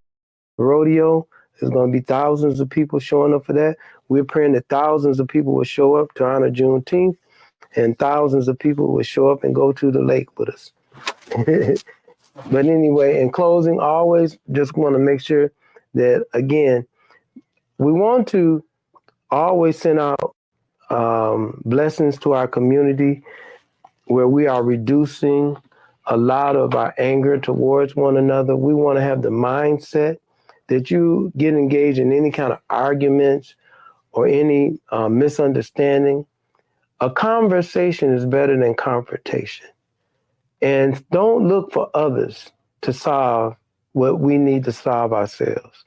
rodeo. There's going to be thousands of people showing up for that. We're praying that thousands of people will show up to honor Juneteenth, and thousands of people will show up and go to the lake with us. But anyway, in closing, always just want to make sure that, again, we want to always send out blessings to our community where we are reducing a lot of our anger towards one another. We want to have the mindset that you get engaged in any kind of arguments or any misunderstanding. A conversation is better than confrontation. And don't look for others to solve what we need to solve ourselves.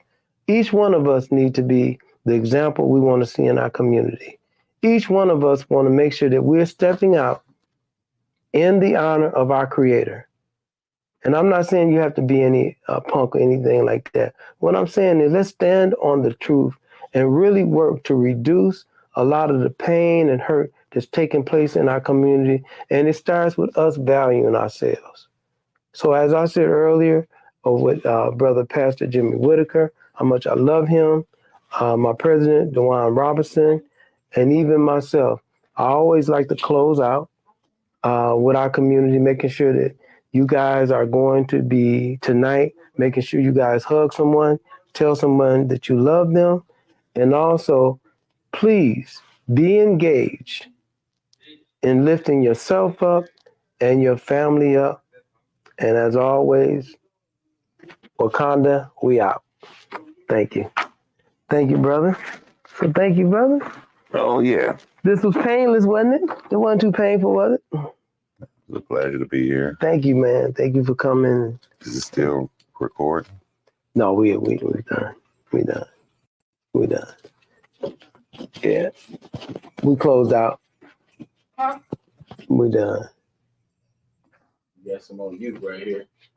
Each one of us need to be the example we want to see in our community. Each one of us want to make sure that we're stepping out in the honor of our Creator. And I'm not saying you have to be any punk or anything like that. What I'm saying is let's stand on the truth and really work to reduce a lot of the pain and hurt that's taking place in our community. And it starts with us valuing ourselves. So as I said earlier, with Brother Pastor Jimmie Whitaker, how much I love him, my president, DeJuan Robinson, and even myself, I always like to close out with our community, making sure that you guys are going to be tonight, making sure you guys hug someone, tell someone that you love them, and also, please be engaged in lifting yourself up and your family up. And as always, Wakanda, we out. Thank you. Thank you, brother. So thank you, brother. Oh, yeah. This was painless, wasn't it? It wasn't too painful, was it? It's a pleasure to be here. Thank you, man. Thank you for coming. Is it still recording? No, we done. We done. We done. Yeah. We closed out. We done. You got some more youth right here.